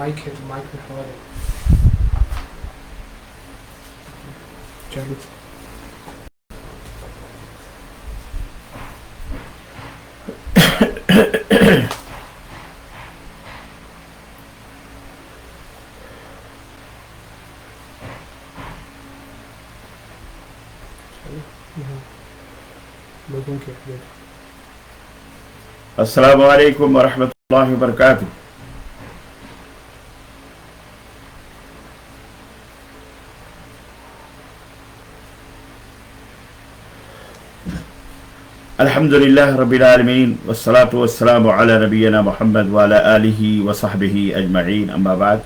Mic है, mic में हवा है। चलो लोगों के अस्सलामु अलैकुम वरहमतुल्लाहि वबरकातुहू। अल्हम्दुलिल्लाह रब्बिल आलमीन वस्सलातु वस्सलामु अला नबिय्यिना मुहम्मद व अला आलिहि व सहबिहि अजमईन, अम्मा बाद।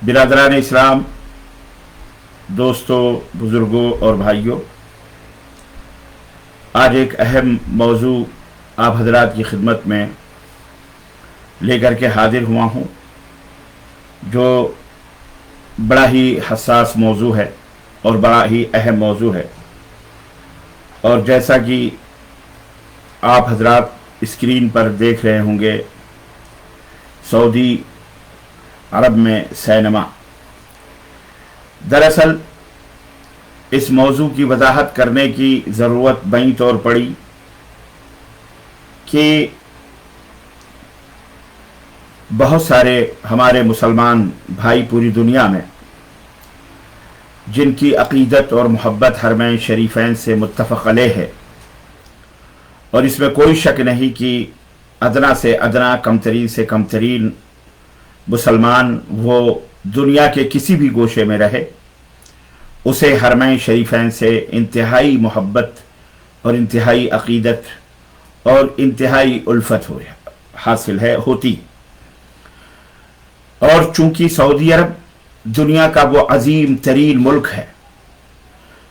बिरादरान इस्लाम, दोस्तों, बुजुर्गों और भाइयों, आज एक अहम मौजू आप हजरात की खिदमत में लेकर के हाजिर हुआ हूँ, जो बड़ा ही हसास मौजू है और बड़ा ही अहम मौजू है। और जैसा कि आप हजरात स्क्रीन पर देख रहे होंगे, सऊदी अरब में सिनेमा। दरअसल इस मौजू की वजाहत करने की ज़रूरत बनी तौर पड़ी कि बहुत सारे हमारे मुसलमान भाई पूरी दुनिया में, जिनकी अक़ीदत और मोहब्बत हरमैन शरीफैन से मुत्तफ़क़ अलैह है, और इसमें कोई शक नहीं कि अदना से अदना, कमतरीन से कमतरीन मुसलमान वो दुनिया के किसी भी गोशे में रहे, उसे हरमैन शरीफैन से इंतहाई मोहब्बत और इंतहाई अक़ीदत और इंतहाई उल्फत हासिल है होती। और चूंकि सऊदी अरब दुनिया का वो अजीम तरीन मुल्क है,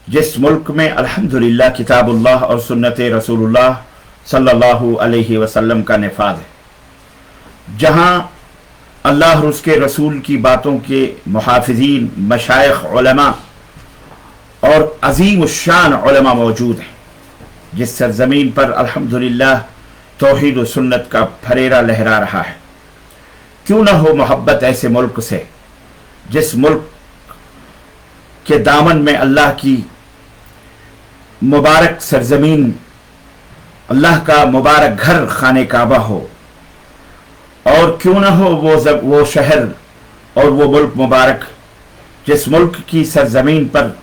जिस मुल्क में अल्हम्दुलिल्लाह किताबुल्लाह और सुन्नत रसूलुल्लाह सल्लल्लाहु अलैहि वसल्लम का निफाज है, जहां अल्लाह और उसके रसूल की बातों के मुहाफिजीन, मशाइख, उलमा और अजीम शान उलमा मौजूद हैं, जिस सरजमीन पर अल्हम्दुलिल्लाह तौहीद और सुन्नत का फरेरा लहरा रहा है। क्यों न हो मोहब्बत ऐसे मुल्क से, जिस मुल्क के दामन में अल्लाह की मुबारक सरजमीन, अल्लाह का मुबारक घर खाने काबा हो। और क्यों न हो वो शहर और वो मुल्क मुबारक, जिस मुल्क की सरजमीन पर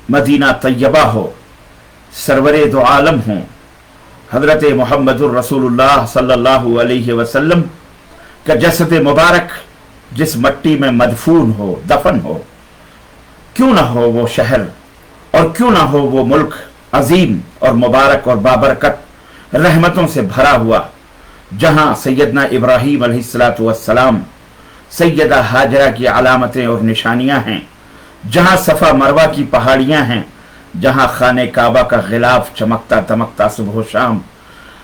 मदीना तैयबा हो, सरवरे दो आलम हो, हजरत मुहम्मदुर रसूलुल्लाह सल्लल्लाहु अलैहि वसल्लम का जसद मुबारक जिस मट्टी में मदफून हो, दफन हो। क्यों ना हो वो शहर और क्यों ना हो वो मुल्क अजीम और मुबारक और बाबरकत रहमतों से भरा हुआ, जहां सैयदना इब्राहीम अलैहिस्सलातु वस्सलाम, सैयदा हाजरा की अलामतें और निशानियां हैं, जहां सफ़ा मरवा की पहाड़ियां हैं, जहां खाने काबा का गिलाफ चमकता दमकता सुबह शाम।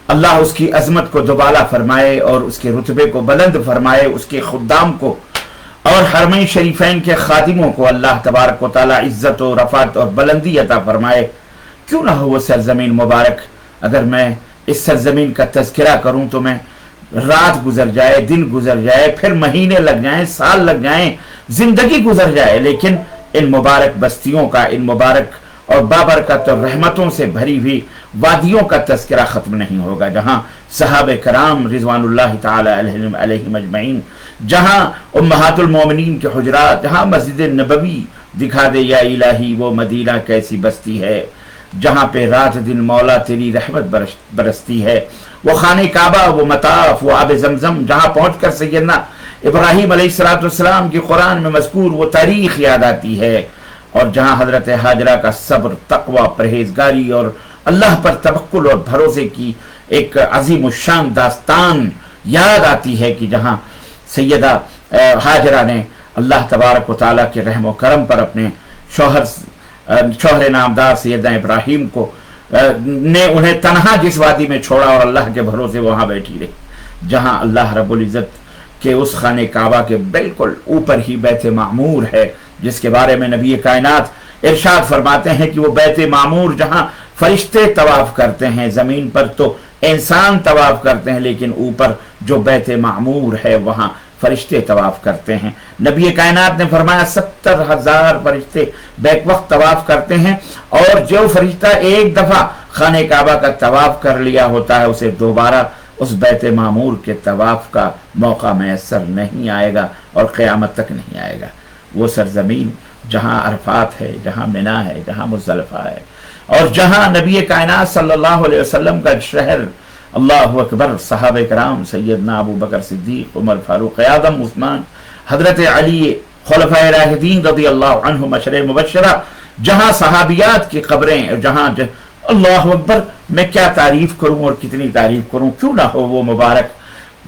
अल्लाह उसकी अजमत को दुबाला फरमाए और उसके रुतबे को बुलंद फरमाए, उसके खुद्दाम को और हरमैन शरीफैन के खादिमों को अल्लाह तबारक व तआला इज्जत और रफ़ात और बुलंदी अता फरमाए। क्यों ना हो वो सरजमीन मुबारक। अगर मैं इस सरजमीन का तज़किरा करूं तो मैं रात गुजर जाए, दिन गुजर जाए, फिर महीने लग जाएं, साल लग जाएं, जिंदगी गुजर जाए, लेकिन इन मुबारक बस्तियों का, इन मुबारक और बाबरकत और रहमतों से भरी हुई वादियों का तज़किरा ख़त्म नहीं होगा, जहाँ सहाबे कराम रिज़वानुल्लाह ताला अलैहिम अजमईन, जहाँ उम्महातुल मोमिनीन के हुजरात, जहाँ मस्जिद नबवी दिखा दे या इलाही वो मदीना कैसी बस्ती है, जहाँ पे रात दिन मौला तेरी रहमत बरसती है, वो खाने काबा, वो मताफ, वो आब जमजम, जहाँ पहुँच कर सैयदना इब्राहीम अलैहिस्सलाम की कुरान में मज़कूर वो तारीख़ याद आती है, और जहाँ हज़रत हाजरा का सब्र, तक़वा, परहेज़गारी और अल्लाह पर तवक्कुल और भरोसे की एक अजीम शान दास्तान याद आती है, कि जहाँ सैयदा हाजरा ने अल्लाह तबारक व तआला के रहम व करम पर अपने शौहर नामदार सैयदना इब्राहीम को ने उन्हें तनहा जिस वादी में छोड़ा और अल्लाह के भरोसे वहाँ बैठी रही, जहाँ अल्लाह रब्बुल इज़्ज़त के उस खाने काबा के बिल्कुल ऊपर ही बैत मामूर है, जिसके बारे में नबी कायनात इरशाद फरमाते हैं कि वो बैत मामूर जहाँ फरिश्ते तवाफ करते हैं ज़मीन पर, तो इंसान तवाफ करते हैं, लेकिन ऊपर जो बैत मामूर है वहां फरिश्ते तवाफ करते हैं। नबी कायनात ने फरमाया 70,000 फरिश्ते बैक वक्त तवाफ करते हैं, और जो फरिश्ता एक दफा खाने काबा का तवाफ कर लिया होता है उसे दोबारा उस बैत मामूर के तवाफ का मौका मैसर नहीं आएगा और क़यामत तक नहीं आएगा। वो सरजमीन जहां अरफात है, जहां मिना है, जहां मुज़दलिफ़ा है, और जहां नबी कायनात सल्लल्लाहु अलैहि वसल्लम का शहर, अल्लाहु अकबर, सहाबे कराम सैयदना अबू बकर सिद्दीक, उमर फारूक आज़म, उस्मान, हजरत अली, खुलफाए राशिदीन रज़ियल्लाहु अन्हुम अशरे मुबश्शरा, जहां सहाबियात की कब्रें, जहां अल्लाहु अकबर, मैं क्या तारीफ करूं और कितनी तारीफ करूं, क्यों ना हो वो मुबारक,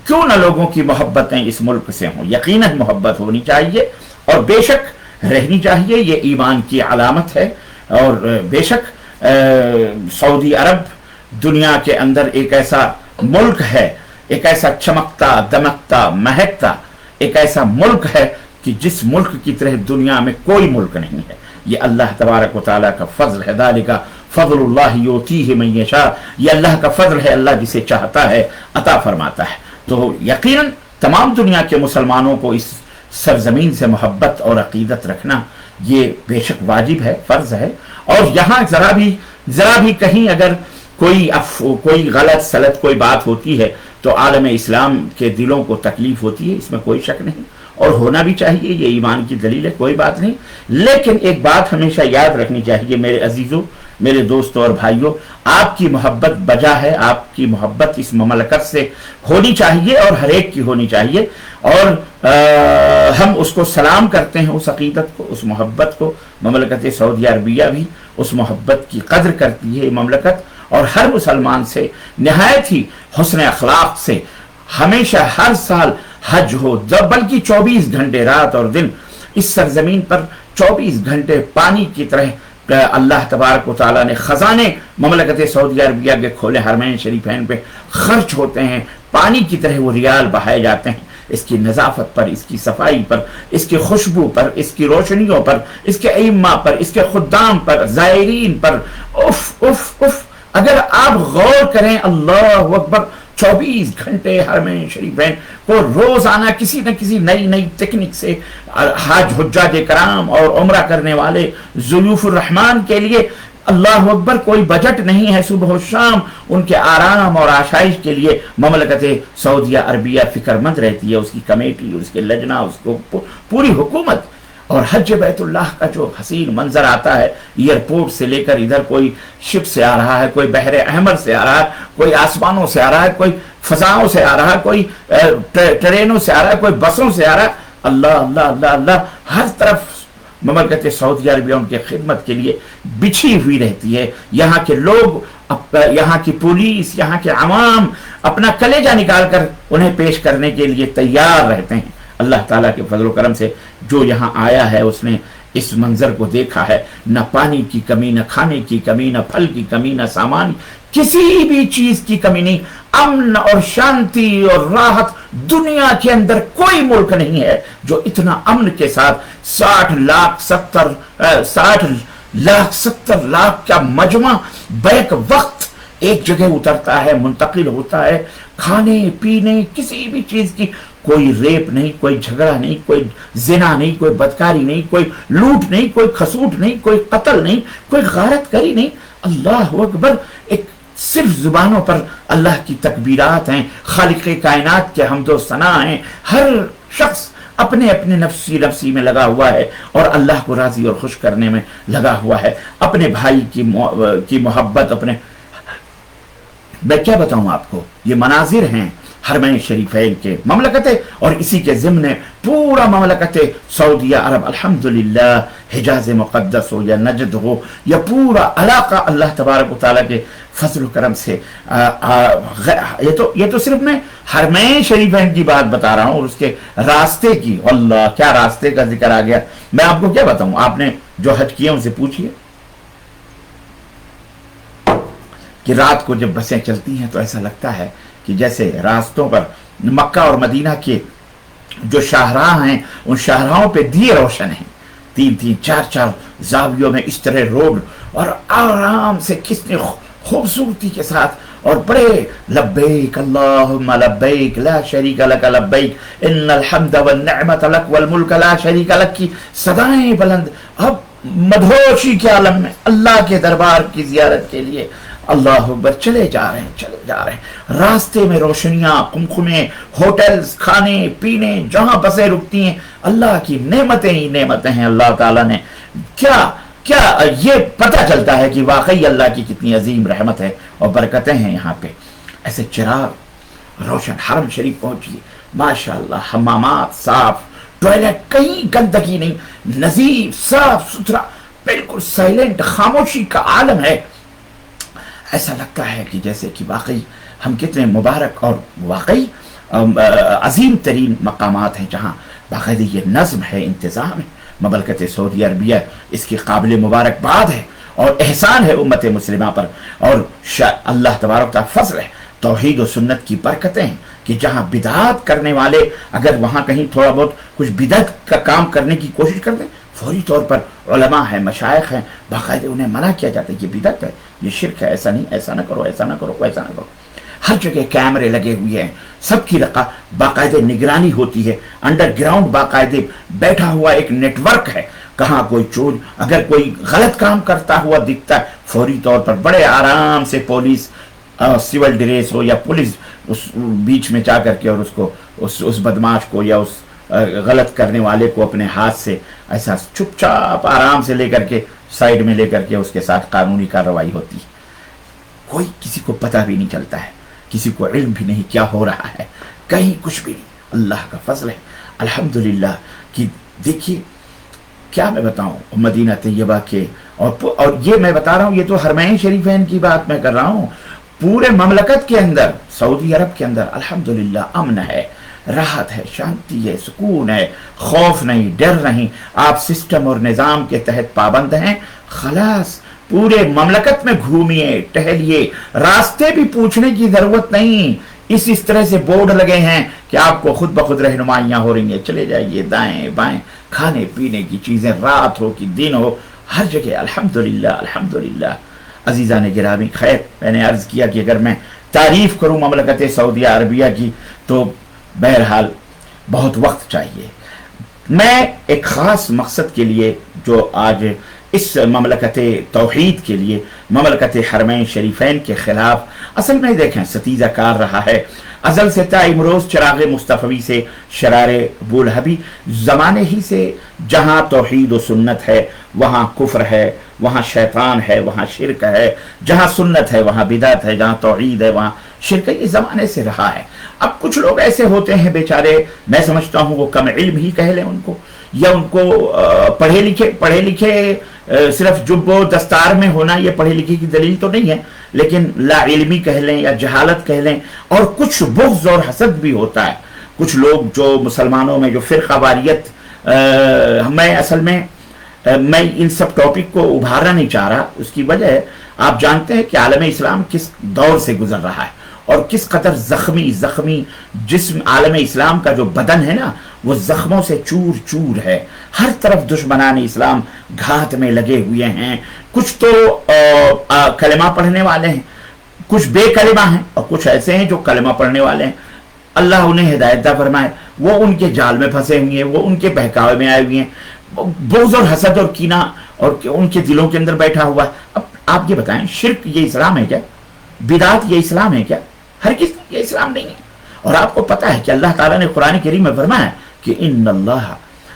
क्यों ना लोगों की मोहब्बतें इस मुल्क से हों। यकीनन मोहब्बत होनी चाहिए और बेशक रहनी चाहिए, ये ईमान की अलामत है। और बेशक सऊदी अरब दुनिया के अंदर एक ऐसा मुल्क है, एक ऐसा चमकता दमकता महकता एक ऐसा मुल्क है कि जिस मुल्क की तरह दुनिया में कोई मुल्क नहीं है। ये अल्लाह तबारक व तआला का फजल है। दालिका फजलुल्लाह युतीहि मन यशा, ये अल्लाह का फजल है, अल्लाह जिसे चाहता है अता फरमाता है। तो यकीनन तमाम दुनिया के मुसलमानों को इस सरजमीन से मोहब्बत और अकीदत रखना ये बेशक वाजिब है, फर्ज है। और यहाँ जरा भी कहीं अगर कोई गलत सलत कोई बात होती है तो आलम इस्लाम के दिलों को तकलीफ होती है, इसमें कोई शक नहीं, और होना भी चाहिए, ये ईमान की दलील है, कोई बात नहीं। लेकिन एक बात हमेशा याद रखनी चाहिए मेरे अजीजों, मेरे दोस्तों और भाइयों, आपकी मोहब्बत बजा है, आपकी मोहब्बत इस ममलकत से होनी चाहिए और हर एक की होनी चाहिए। और हम उसको सलाम करते हैं, उस अकीदत को, उस मोहब्बत को। ममलकत सऊदी अरबिया भी उस मोहब्बत की कदर करती है ममलकत, और हर मुसलमान से निहायत ही हुस्न अखलाक से हमेशा हर साल हज हो, बल्कि 24 घंटे रात और दिन इस सरजमीन पर 24 घंटे पानी की तरह अल्लाह तबारक व तआला ने खजाने ममलकत सऊदी अरबिया के खोले हरमैन शरीफैन पे खर्च होते हैं, पानी की तरह वो रियाल बहाए जाते हैं। इसकी नज़ाफत पर, इसकी सफाई पर, इसकी खुशबू पर, इसकी रोशनियों पर, इसके इम्मा पर, इसके खुद्दाम पर, ज़ायरीन पर, उफ उफ उफ, अगर आप गौर करें, अल्लाह अकबर, 24 घंटे हरमैन शरीफैन को रोजाना किसी न किसी नई नई तकनीक से हाज हुज्जाज कराम और उम्रा करने वाले ज़ुयूफुर रहमान के लिए अल्लाह अकबर कोई बजट नहीं है। सुबह शाम उनके आराम और आशाइश के लिए ममलकत सऊदिया अरबिया फिक्रमंद रहती है, उसकी कमेटी, उसके लजना, उसको पूरी हुकूमत। और हज बैतुल्लाह का जो हसीन मंजर आता है, एयरपोर्ट से लेकर इधर कोई शिप से आ रहा है, कोई बहरे अहमर से आ रहा है, कोई आसमानों से आ रहा है, कोई फजाओं से आ रहा है, कोई ट्रेनों से आ रहा है, कोई बसों से आ रहा है, अल्लाह अल्लाह अल्लाह अल्लाह, हर तरफ ममलकत सऊदी अरबिया उनकी खिदमत के लिए बिछी हुई रहती है। यहाँ के लोग, यहाँ की पुलिस, यहाँ के अवाम अपना कलेजा निकाल कर उन्हें पेश करने के लिए तैयार रहते हैं। अल्लाह ताला के फजल करम से जो यहाँ आया है उसने इस मंजर को देखा है, न पानी की कमी, न खाने की कमी, न फल की कमी, न सामान, किसी भी चीज की कमी नहीं। अमन और शांति और राहत, दुनिया के अंदर कोई मुल्क नहीं है जो इतना अमन के साथ 60 लाख 70 लाख का मजमा बैक वक्त एक जगह उतरता है, मुंतकिल होता है। खाने पीने किसी भी चीज की कोई रेप नहीं, कोई झगड़ा नहीं, कोई जिना नहीं, कोई बदकारी नहीं, कोई लूट नहीं, कोई खसूट नहीं, कोई कत्ल नहीं, कोई गारत करी नहीं। अल्लाह अकबर, एक सिर्फ जुबानों पर अल्लाह की तकबीरात हैं, खालिक़े कायनात के हम्दो सना हैं। हर शख्स अपने अपने नफ्सी में लगा हुआ है और अल्लाह को राजी और खुश करने में लगा हुआ है। अपने भाई की मोहब्बत, अपने, मैं क्या बताऊं आपको, ये मनाजिर हैं हरमैन शरीफैन के ममलकत, और इसी के ज़िम्न पूरा ममलकत सऊदिया अरब, अल्हम्दुलिल्लाह, हिजाज मुक़द्दस हो या नजद हो या पूरा इलाका, अल्लाह तबारक व तआला के फजल करम से ये तो सिर्फ मैं हरमैन शरीफैन की बात बता रहा हूँ, और उसके रास्ते की, अल्लाह क्या रास्ते का जिक्र आ गया। मैं आपको क्या बताऊं, आपने जो हज किया उनसे पूछिए कि रात को जब बसें चलती हैं तो ऐसा लगता है कि जैसे रास्तों पर मक्का और मदीना के जो शाहराह हैं उन शाहराहों पे दिए रोशन हैं, 3-3 4-4 जावियों में इस तरह रोड, और आराम से किसने खूबसूरती के साथ और बड़े लब्बैक अल्लाहुम्मा लब्बैक ला शरीका लक लब्बैक इन्नल हम्द वन निअमत लक वल मुल्क ला शरीका लक की सदाएं बुलंद। अब मदहोशी के आलम में अल्लाह के दरबार की जियारत के लिए अल्लाह अकबर चले जा रहे हैं, चले जा रहे हैं। रास्ते में रोशनियां, कुमकुमे, होटल्स, खाने पीने, जहां बसें रुकती हैं, अल्लाह की नेमतें ही नेमतें हैं। अल्लाह ताला ने क्या क्या ये पता चलता है कि वाकई अल्लाह की कितनी अजीम रहमत है और बरकतें हैं यहाँ पे। ऐसे चिराग रोशन हरम शरीफ पहुंचिए, माशाअल्लाह, हमामात साफ, टॉयलेट कहीं गंदगी नहीं, नजीफ साफ सुथरा, बिल्कुल साइलेंट, खामोशी का आलम है। ऐसा लगता है कि जैसे कि वाकई हम कितने मुबारक और वाकई अजीम तरीन मकामात हैं जहाँ बाकायदे ये नज़्म है, इंतज़ाम है। ममलकत सऊदी अरबिया इसकी काबिल मुबारकबाद है और एहसान है उम्मत मुस्लिमा पर, और अल्लाह तबारक व फज़ल है, तौहीद और सुन्नत की बरकतें हैं कि जहाँ बिदात करने वाले अगर वहाँ कहीं थोड़ा बहुत कुछ बिदअत का काम करने की कोशिश कर दें, फौरी तौर पर उलमा है, मशाइख हैं, बाकायदे उन्हें मना किया जाता है, ये बिदअत है, ये शिरक है, ऐसा नहीं, ऐसा ना करो, ऐसा ना करो, वैसा ना करो। हर जगह कैमरे लगे हुए हैं, सबकी बाकायदे निगरानी होती है, अंडरग्राउंड बाकायदे बैठा हुआ एक नेटवर्क है। कहाँ कोई चोर अगर कोई गलत काम करता हुआ दिखता है, फौरी तौर पर बड़े आराम से पुलिस, सिविल ड्रेस हो या पुलिस, उस बीच में जा करके और उसको उस बदमाश को या उस गलत करने वाले को अपने हाथ से ऐसा चुपचाप आराम से लेकर के साइड में लेकर के उसके साथ कानूनी कार्रवाई होती है। कोई किसी को पता भी नहीं चलता है, किसी को इल्म भी नहीं क्या हो रहा है, कहीं कुछ भी नहीं। अल्लाह का फजल है अल्हम्दुलिल्लाह। कि देखिए क्या मैं बताऊं मदीना तैयबा के, और ये मैं बता रहा हूं, ये तो हरमैन शरीफैन की बात मैं कर रहा हूं। पूरे ममलकत के अंदर, सऊदी अरब के अंदर अल्हम्दुलिल्लाह अमन है, राहत है, शांति है, सुकून है, खौफ नहीं, डर नहीं। आप सिस्टम और निज़ाम के तहत पाबंद हैं, खलास पूरे ममलकत में घूमिए, टहलिए, रास्ते भी पूछने की जरूरत नहीं। इस तरह से बोर्ड लगे हैं कि आपको खुद ब खुद रहनुमाइयां हो रही हैं, चले जाइए दाएं बाएं, खाने पीने की चीजें, रात हो कि दिन हो, हर जगह अल्हम्दुलिल्लाह अल्हम्दुलिल्लाह। अजीज़ा ने गिरामी, खैर मैंने अर्ज किया कि अगर मैं तारीफ करूं ममलकत सऊदी अरबिया की तो बहरहाल बहुत वक्त चाहिए। मैं एक ख़ास मकसद के लिए जो आज इस ममलकत तौहीद के लिए, ममलकत हरमैन शरीफैन के खिलाफ असल में देखें सतीजा कार रहा है अजल से ता इमरोज़ चिराग मुस्तफ़वी से शरारे बुलहबी, ज़माने ही से जहाँ तौहीद व सुन्नत है वहाँ कुफ्र है, वहाँ शैतान है, वहाँ शिरक है, जहाँ सुन्नत है वहाँ बिदअत है, जहाँ तौहीद है वहाँ शिरक है। ये ज़माने से रहा है। अब कुछ लोग ऐसे होते हैं बेचारे, मैं समझता हूँ वो कम इल्म ही कह लें उनको, या उनको पढ़े लिखे सिर्फ जुब्बो दस्तार में होना ये पढ़े लिखे की दलील तो नहीं है, लेकिन ला इल्मी कह लें या जहालत कह लें। और कुछ बुग़्ज़ और हसद भी होता है। कुछ लोग जो मुसलमानों में जो फ़िरक़ावारियत, मैं असल में मैं इन सब टॉपिक को उभारना नहीं चाह रहा। उसकी वजह आप जानते हैं कि आलम इस्लाम किस दौर से गुजर रहा है और किस कदर जख्मी जिस्म आलम इस्लाम का जो बदन है ना, वो जख्मों से चूर चूर है। हर तरफ दुश्मनान इस्लाम घात में लगे हुए हैं। कुछ तो कलमा पढ़ने वाले हैं, कुछ बेकलमा हैं, और कुछ ऐसे हैं जो कलमा पढ़ने वाले हैं। अल्लाह उन्हें हिदायत फरमाए, वो उनके जाल में फंसे हुए हैं, वो उनके बहकावे में आए हुए हैं। बुग़्ज़ और हसद और कीना और उनके दिलों के अंदर बैठा हुआ है। अब आप ये बताएं, शिर्क ये इस्लाम है क्या? बिदात ये इस्लाम है क्या? हर किस ये इस्लाम नहीं है। और आपको पता है कि अल्लाह ताला ने कुरान करीम में फरमाया कि इन्नल्लाह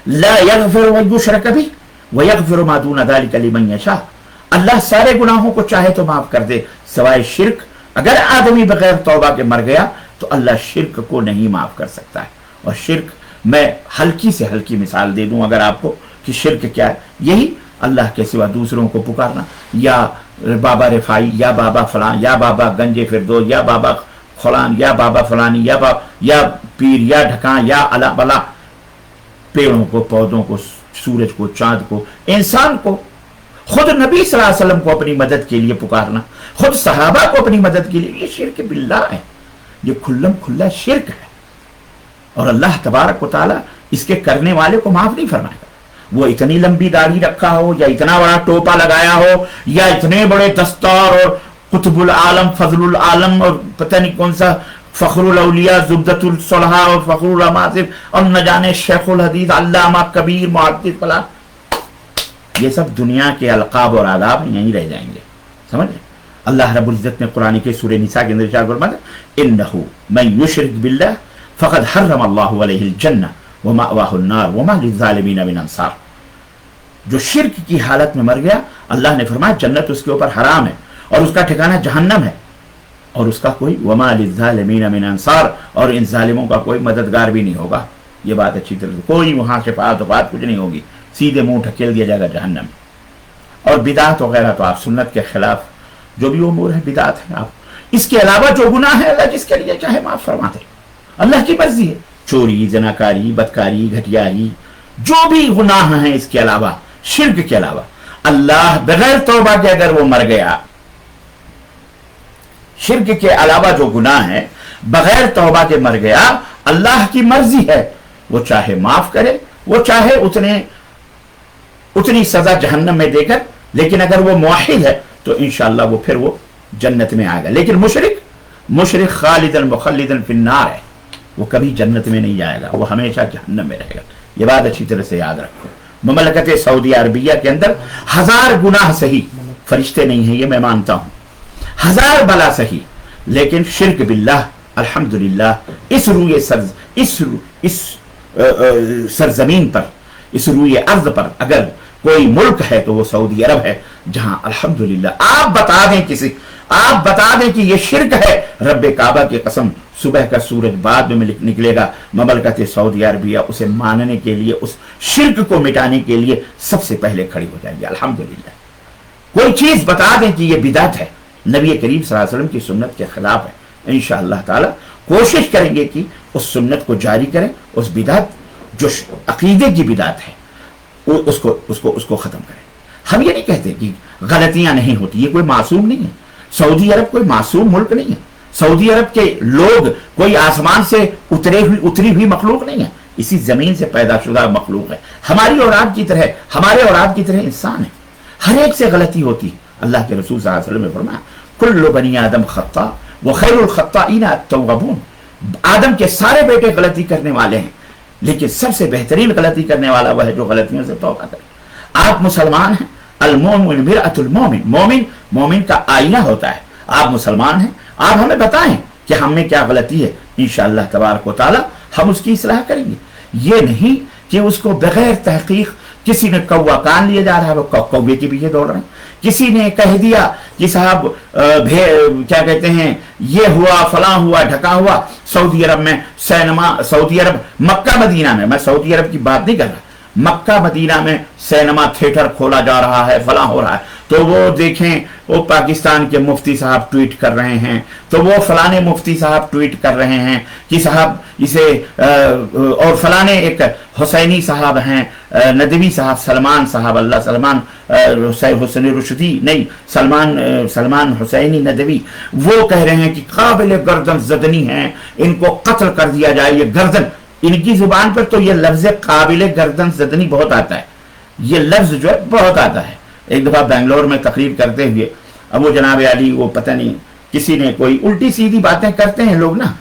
ला यग़फ़िरु अन युश्रक बिही व यग़फ़िरु मा दून ज़ालिका लिमन यशा। अल्लाह सारे गुनाहों को चाहे तो माफ कर दे सवाए शिर्क। अगर आदमी बगैर तौबा के मर गया तो अल्लाह शिर्क को नहीं माफ कर सकता है। और शिर्क, मैं हल्की से हल्की मिसाल दे दूं अगर आपको कि शिर्क क्या है, यही अल्लाह के सिवा दूसरों को पुकारना, या बाबा रिफाई, या बाबा फलां, या बाबा गंजे फिरदौस, या बाबा फलान, या बाबा फलानी, या पीर, या ढकां, या अला बला, पेड़ों को, पौधों को, सूरज को, चांद को, इंसान को, खुद नबी सल्लल्लाहु अलैहि वसल्लम को अपनी मदद के लिए पुकारना, खुद सहाबा को अपनी मदद के लिए, ये शिर्क बिल्लाह है। ये खुल्लम खुल्ला शिर्क है। और अल्लाह तबारक व तआला इसके करने वाले को माफ नहीं फरमाएगा। वो इतनी लंबी दाढ़ी रखा हो, या इतना बड़ा टोपा लगाया हो, या इतने बड़े दस्तार और कुतुबुल आलम, फजलुल आलम और पता नहीं कौन सा फखरुल औलिया, जुब्दतुल सुलहा और फखरुल अमासिर और न जाने शेखुल हदीस, अल्लामा कबीर, मुहद्दिस फला, ये सब दुनिया के अलकाब और आदाब यहीं रह जाएंगे। समझ? अल्लाह रब्बुल इज्जत ने कुरान के सूरह निसा के अंदर इरशाद फरमाया, इन्नहु मन युशरिक बिल्लाह फक़द हर्रम अल्लाहु अलैहिल जन्नह व मअवाहुन नार व मा लिज़्ज़ालिमीन मिन अंसार। जो शिर्क की हालत में मर गया, अल्लाह ने फरमाया जन्नत उसके ऊपर हराम है और उसका ठिकाना जहन्नम है और उसका कोई वमा लिज़्ज़ालिमीन मिन अंसार, और इन जालिमों का कोई मददगार भी नहीं होगा। ये बात अच्छी तरह से, कोई वहां से बात कुछ नहीं होगी, सीधे मुंह ढकेल दिया जाएगा जहन्नम। और बिदात वगैरह तो आप सुन्नत के खिलाफ जो भी उमूर है बिदात है। आप इसके अलावा जो गुनाह है अल्लाह जिसके लिए चाहे माफ फरमा दे, अल्लाह की मर्जी है। चोरी, जनाकारी, बदकारी, घटियारी, जो भी गुनाह है इसके अलावा, शिर्क के अलावा, अल्लाह बगैर तौबा के अगर वो मर गया, शिर्क के अलावा जो गुनाह है बगैर तौबा के मर गया, अल्लाह की मर्जी है, वो चाहे माफ करे, वो चाहे उतनी सजा जहन्नम में देकर, लेकिन अगर वो मुआहिद है तो इंशाअल्लाह वो फिर वो जन्नत में आएगा। लेकिन मुशरिक खालिदन मुखल्लिदन फिन्नार है, वो कभी जन्नत में नहीं जाएगा, वो हमेशा जहन्नम में रहेगा। ये बात अच्छी तरह से याद रखो। ममलकत सऊदी अरबिया के अंदर 1000 गुनाह सही, फरिश्ते नहीं है ये मैं मानता हूं, 1000 बला सही, लेकिन शिर्क बिल्लाह अल्हम्दुलिल्लाह इस सरजमीन पर, इस रूए अर्ज पर अगर कोई मुल्क है तो वो सऊदी अरब है, जहां अल्हम्दुलिल्लाह आप बता दें कि ये शिर्क है, रब्बे काबा की कसम सुबह का सूरज बाद में निकलेगा, ममलकत सऊदी अरबिया उसे मानने के लिए, उस शिर्क को मिटाने के लिए सबसे पहले खड़ी हो जाएगी अल्हम्दुलिल्लाह। कोई चीज बता दें कि ये बिदअत है, नबी करीम सल्लल्लाहु अलैहि वसल्लम की सुन्नत के खिलाफ है, इंशाअल्लाह ताला कोशिश करेंगे कि उस सुन्नत को जारी करें, उस बिदअत जो अकीदे की बिदअत है उसको खत्म करें। हम ये नहीं कहते कि गलतियां नहीं होती, ये कोई मासूम नहीं है, सऊदी अरब कोई मासूम मुल्क नहीं है, सऊदी अरब के लोग कोई आसमान से उतरी हुई मखलूक नहीं है, इसी जमीन से पैदाशुदा मखलूक है, हमारी औलाद की तरह, हमारे औलाद की तरह इंसान है, हर एक से गलती होती। अल्लाह के रसूल सल्लल्लाहु अलैहि वसल्लम ने फरमाया कुल्लु बनी आदम खत्ता व खैरुल खत्ताईन अत-तव्वाबून, आदम के सारे बेटे गलती करने वाले हैं, लेकिन सबसे बेहतरीन गलती करने वाला वह है जो गलतियों से तौबा करे। आप मुसलमान हैं, अल-मोमिन मिरअतुल मोमिन, मोमिन का आईना होता है। आप मुसलमान हैं, आप हमें बताएं कि हम में क्या गलती है, इंशाअल्लाह तबारक व तआला हम उसकी इस्लाह करेंगे। ये नहीं कि उसको बगैर तहकीक किसी ने कौवा कान लिए जा रहा है, वो कौवे के पीछे दौड़ रहे हैं, किसी ने कह दिया कि साहब क्या कहते हैं ये हुआ फलां हुआ ढका हुआ, सऊदी अरब में सऊदी अरब मक्का मदीना में, मैं सऊदी अरब की बात नहीं कर रहा, मक्का मदीना में सिनेमा थिएटर खोला जा रहा है, फलां हो रहा है, तो वो देखें वो पाकिस्तान के मुफ्ती साहब ट्वीट कर रहे हैं, तो वो फलाने मुफ्ती साहब ट्वीट कर रहे हैं कि साहब इसे और फलाने एक हुसैनी साहब हैं, नदवी साहब, सलमान साहब, अल्लाह सलमान हुसैन रुशदी नहीं, सलमान हुसैनी नदवी, वो कह रहे हैं कि काबिल गर्दन जदनी हैं, इनको कत्ल कर दिया जाए। ये गर्दन, इनकी जुबान पर तो ये लफ्ज काबिल गर्दन जदनी बहुत आता है, ये लफ्ज जो है बहुत आता है। एक दफा बेंगलोर में तकरीर करते हुए अब वो जनाब अली, वो पता नहीं किसी ने कोई उल्टी सीधी बातें करते हैं लोग ना,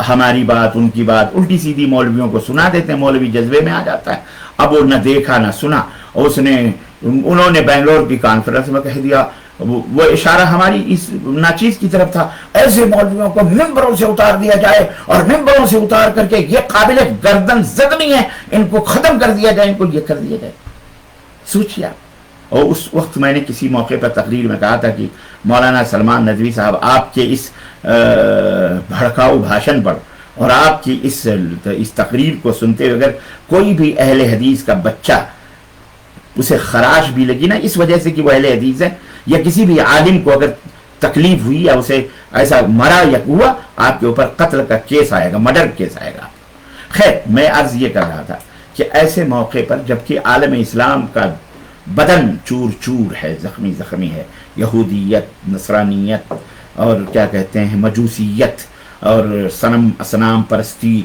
हमारी बात उनकी बात उल्टी सीधी मौलवियों को सुना देते हैं, मौलवी जज्बे में आ जाता है। अब वो न देखा न सुना, उन्होंने बेंगलोर की कॉन्फ्रेंस में कह दिया, वो इशारा हमारी इस नाचीज की तरफ था, ऐसे मौलवियों को मिंबरों से उतार दिया जाए और मिंबरों से उतार करके ये काबिल गर्दन जख्मी है, इनको खत्म कर दिया जाए, इनको ये कर दिया जाए। सोचिए। और उस वक्त मैंने किसी मौके पर तकरीर में कहा था कि मौलाना सलमान नदवी साहब, आपके इस भड़काऊ भाषण पर और आपकी इस तकरीर को सुनते हुए अगर कोई भी अहले हदीस का बच्चा उसे खराश भी लगी ना इस वजह से कि वो अहले हदीस है, या किसी भी आलिम को अगर तकलीफ हुई या उसे ऐसा मरा या हुआ, आपके ऊपर कत्ल का केस आएगा, मर्डर केस आएगा। खैर, मैं अर्ज ये कर रहा था कि ऐसे मौके पर जबकि आलम इस्लाम का बदन चूर चूर है, जख्मी है, यहूदियत, नसरानियत और क्या कहते हैं मजूसियत और असनाम परस्ती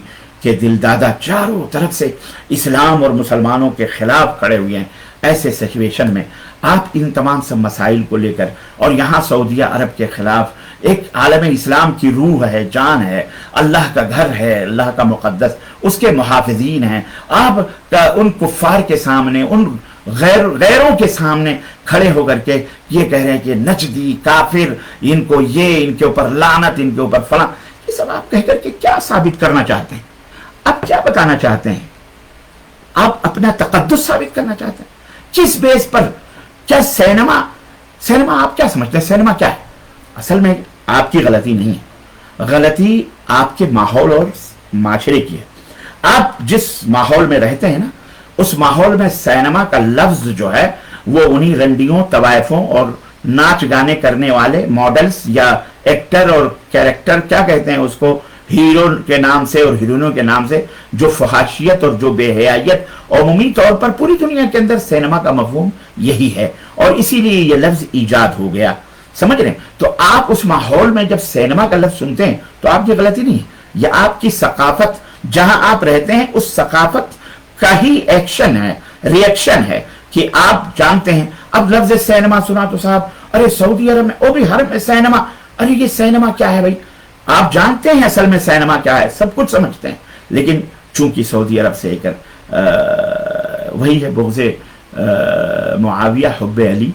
के दिलदादा चारों तरफ से इस्लाम और मुसलमानों के खिलाफ खड़े हुए हैं। ऐसे सिचुएशन में आप इन तमाम सब मसाइल को लेकर, और यहाँ सऊदी अरब के खिलाफ एक आलम इस्लाम की रूह है, जान है, अल्लाह का घर है, अल्लाह का मुक़द्दस, उसके मुहाफ़िज़ीन हैं, आप उन कुफ़ार के सामने, उन गैरों के सामने खड़े होकर के ये कह रहे हैं कि नजदी काफिर, इनको ये, इनके ऊपर लानत, इनके ऊपर फला, ये सब आप कह करके क्या साबित करना चाहते हैं? आप क्या बताना चाहते हैं? आप अपना तक़द्दुस साबित करना चाहते हैं? किस बेस पर? क्या सिनेमा आप क्या समझते हैं? सिनेमा क्या है? असल में आपकी गलती नहीं है, गलती आपके माहौल और माशरे की है। आप जिस माहौल में रहते हैं ना, उस माहौल में सिनेमा का लफ्ज जो है वो उन्हीं रंडियों, तवायफों और नाच गाने करने वाले मॉडल्स या एक्टर और कैरेक्टर, क्या कहते हैं उसको, हीरो के नाम से और हीरोइनों के नाम से, जो फहाशियत और जो बेहयायत, अमूमी तौर पर पूरी दुनिया के अंदर सिनेमा का मफ़हूम यही है, और इसीलिए ये लफ्ज ईजाद हो गया। समझ रहे हैं? तो आप उस माहौल में जब सिनेमा का लफ्ज सुनते हैं तो आपकी गलती नहीं है, यह आपकी सकाफत, जहां आप रहते हैं उस सकाफत का ही एक्शन है, रिएक्शन है कि आप जानते हैं। अब लफ्ज सिनेमा सुना तो साहब, अरे सऊदी अरब में, ओ भी हर में सिनेमा, अरे ये सिनेमा क्या है भाई? आप जानते हैं असल में सिनेमा क्या है, सब कुछ समझते हैं, लेकिन चूंकि सऊदी अरब से लेकर वही है बुग़्ज़े मुआविया, हुब्बे अली,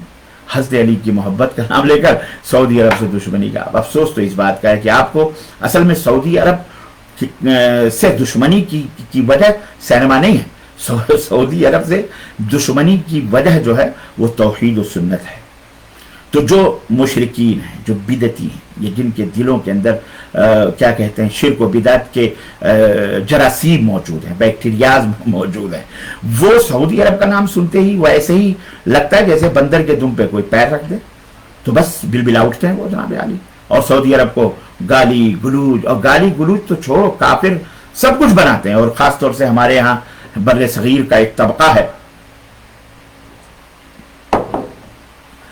हज़रत अली की मोहब्बत का नाम लेकर सऊदी अरब से दुश्मनी का। अब अफसोस तो इस बात का है कि आपको असल में सऊदी अरब से दुश्मनी की वजह सिनेमा नहीं है, सऊदी अरब से दुश्मनी की वजह जो है वो तौहीद और सुन्नत है। तो जो मुशरिकीन हैं, जो बिदती हैं, ये जिनके दिलों के अंदर क्या कहते हैं, शिर्क व बिदअत के जरासीम मौजूद हैं, बैक्टीरियाज मौजूद हैं, वो सऊदी अरब का नाम सुनते ही वो ऐसे ही लगता है जैसे बंदर के दुम पे कोई पैर रख दे तो बस बिलबिला उठते हैं वो जनाब आली, और सऊदी अरब को गाली गुलूज, और गाली गुलूज तो छोड़ो, काफिर सब कुछ बनाते हैं। और खास तौर से हमारे यहाँ बर्रे सगीर का एक तबका है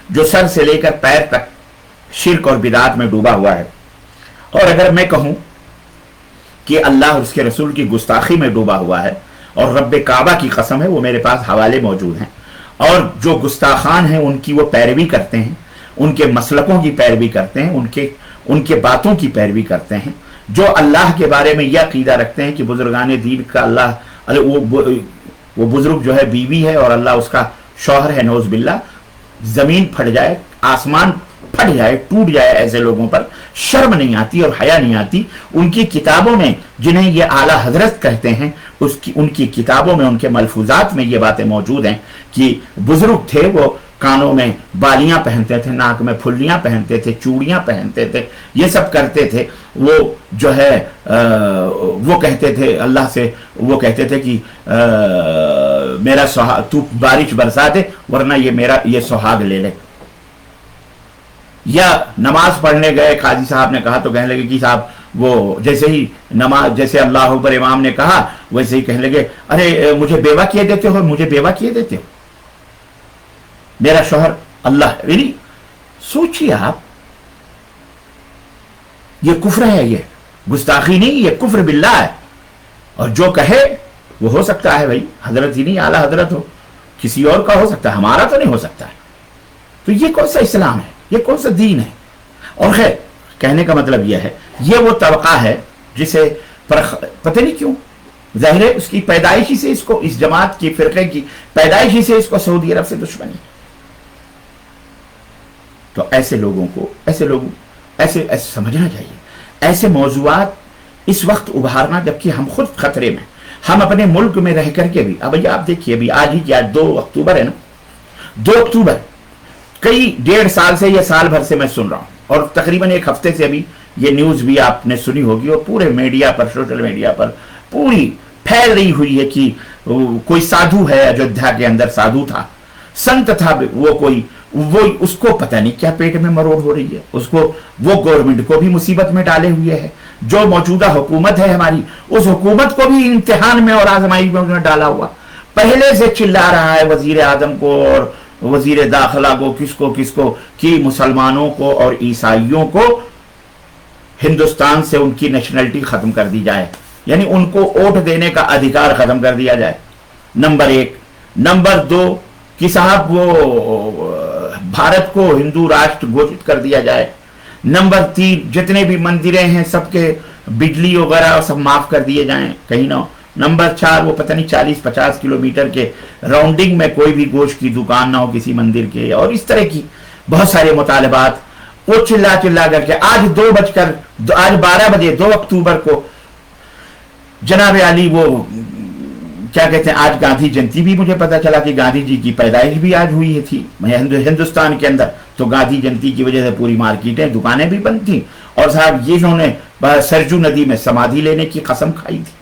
जो सर से लेकर पैर तक शिर्क और बिदात में डूबा हुआ है, और अगर मैं कहूं कि अल्लाह और उसके रसूल की गुस्ताखी में डूबा हुआ है, और रब्बे काबा की कसम है, वो मेरे पास हवाले मौजूद हैं, और जो गुस्ताखान हैं उनकी वो पैरवी करते हैं, उनके मसलकों की पैरवी करते हैं, उनके बातों की पैरवी करते हैं, जो अल्लाह के बारे में यह अकीदा रखते हैं कि बुजुर्गान दीन का अल्लाह, वो बुजुर्ग जो है बीवी है और अल्लाह उसका शौहर है, नौज बिल्ला, जमीन फट जाए, आसमान फट जाए, टूट जाए, ऐसे लोगों पर शर्म नहीं आती और हया नहीं आती। उनकी किताबों में, जिन्हें ये आला हजरत कहते हैं, उनकी किताबों में, उनके मलफूजात में ये बातें मौजूद हैं कि बुजुर्ग थे वो कानों में बालियां पहनते थे, नाक में फुल्लियां पहनते थे, चूड़ियां पहनते थे, ये सब करते थे। वो जो है वो कहते थे अल्लाह से, वो कहते थे कि मेरा सुहाग, तू बारिश बरसा दे वरना ये सुहाग ले ले। या नमाज पढ़ने गए, काजी साहब ने कहा तो कहने लगे कि साहब वो जैसे ही नमाज, जैसे अल्लाह पर इमाम ने कहा वैसे ही कहने लगे, अरे मुझे बेवा किए देते हो, मुझे बेवा किए देते हो, मेरा शौहर अल्लाह। यानी सोचिए आप, ये कुफ्र है, ये गुस्ताखी नहीं, ये कुफ्र बिल्लाह है। और जो कहे वो हो सकता है भाई हजरत ही नहीं, आला हजरत हो, किसी और का हो सकता है, हमारा तो नहीं हो सकता है। तो ये कौन सा इस्लाम है, ये कौन सा दीन है? और खैर कहने का मतलब यह है, ये वो तबका है जिसे पता नहीं क्यों, जाहिर है उसकी पैदाइशी से इसको, इस जमात की फिरके की पैदाइशी से इसको सऊदी अरब से दुश्मनी। तो ऐसे लोगों को, ऐसे समझना चाहिए, ऐसे मौजूआत इस वक्त उभारना जबकि हम खुद खतरे में, हम अपने मुल्क में रह करके भी। अब भैया आप देखिए, अभी आज ही क्या 2 अक्टूबर है ना, 2 अक्टूबर, कई 1.5 साल से या साल भर से मैं सुन रहा हूं, और तकरीबन 1 हफ्ते से अभी ये न्यूज भी आपने सुनी होगी, और पूरे मीडिया पर, सोशल मीडिया पर पूरी फैल रही हुई है कि कोई साधु है, अयोध्या के अंदर साधु था, संत था वो उसको पता नहीं क्या पेट में मरोड़ हो रही है, उसको, वो गवर्नमेंट को भी मुसीबत में डाले हुए है। जो मौजूदा हुकूमत है हमारी, उस हुकूमत को भी इम्तिहान में और आजमाई में उन्होंने डाला हुआ। पहले से चिल्ला रहा है वजीर आजम को और वजीर दाखिला को, किसको कि मुसलमानों को और ईसाइयों को हिंदुस्तान से उनकी नेशनलिटी खत्म कर दी जाए, यानी उनको वोट देने का अधिकार खत्म कर दिया जाए, नंबर 1। नंबर 2 कि साहब वो भारत को हिंदू राष्ट्र घोषित कर दिया जाए। नंबर 3, जितने भी मंदिरें हैं सबके बिजली वगैरह सब माफ कर दिए जाएं कहीं ना। नंबर 4, वो पता नहीं 40-50 किलोमीटर के राउंडिंग में कोई भी गोश्त की दुकान ना हो किसी मंदिर के, और इस तरह की बहुत सारे मुतालबात वो चिल्ला चिल्ला करके आज 12 बजे 2 अक्टूबर को जनाब अली वो क्या कहते हैं, आज गांधी जयंती भी मुझे पता चला कि गांधी जी की पैदाइश भी आज हुई थी हिंदुस्तान के अंदर। तो गांधी जयंती की वजह से पूरी मार्केटें दुकानें भी बंद थी, और साहब ये इन्होंने सरजू नदी में समाधि लेने की कसम खाई थी।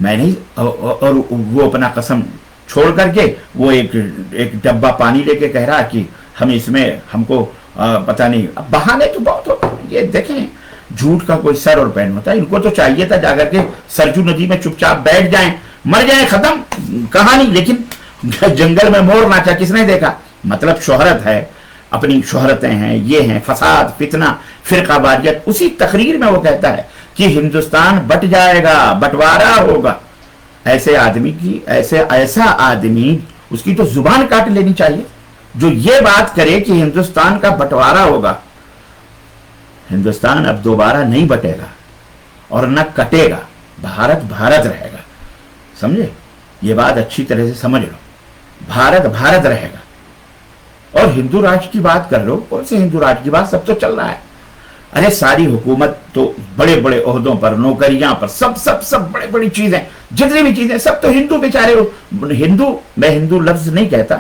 मैं नहीं, और वो अपना कसम छोड़ करके वो एक डब्बा पानी लेके कह रहा कि हम इसमें हमको पता नहीं। अब बहाने तो बहुत होते हैं, ये देखें झूठ का कोई सर और पैन होता है। इनको तो चाहिए था जाकर के सरजू नदी में चुपचाप बैठ जाएं, मर जाएं, खत्म कहानी। लेकिन जंगल में मोर नाचा किसने देखा? मतलब शोहरत है, अपनी शोहरतें हैं, ये हैं, फसाद, फितना, फिरकावारियत। उसी तकरीर में वो कहता है कि हिंदुस्तान बट जाएगा, बंटवारा होगा। ऐसे आदमी की ऐसा आदमी, उसकी तो जुबान काट लेनी चाहिए जो ये बात करे कि हिंदुस्तान का बंटवारा होगा। हिंदुस्तान अब दोबारा नहीं बटेगा और न कटेगा, भारत भारत रहेगा। समझे? ये बात अच्छी तरह से समझ लो, भारत भारत रहेगा। और हिंदू राष्ट्र की बात कर लो, कौन से हिंदू राष्ट्र की बात? सब तो चल रहा है। अरे सारी हुकूमत तो बड़े बड़े ओहदों पर, नौकरियां पर, सब बड़ी बड़ी चीजें, जितनी भी चीजें, सब तो हिंदू बेचारे। हिंदू, मैं हिंदू लफ्ज नहीं कहता,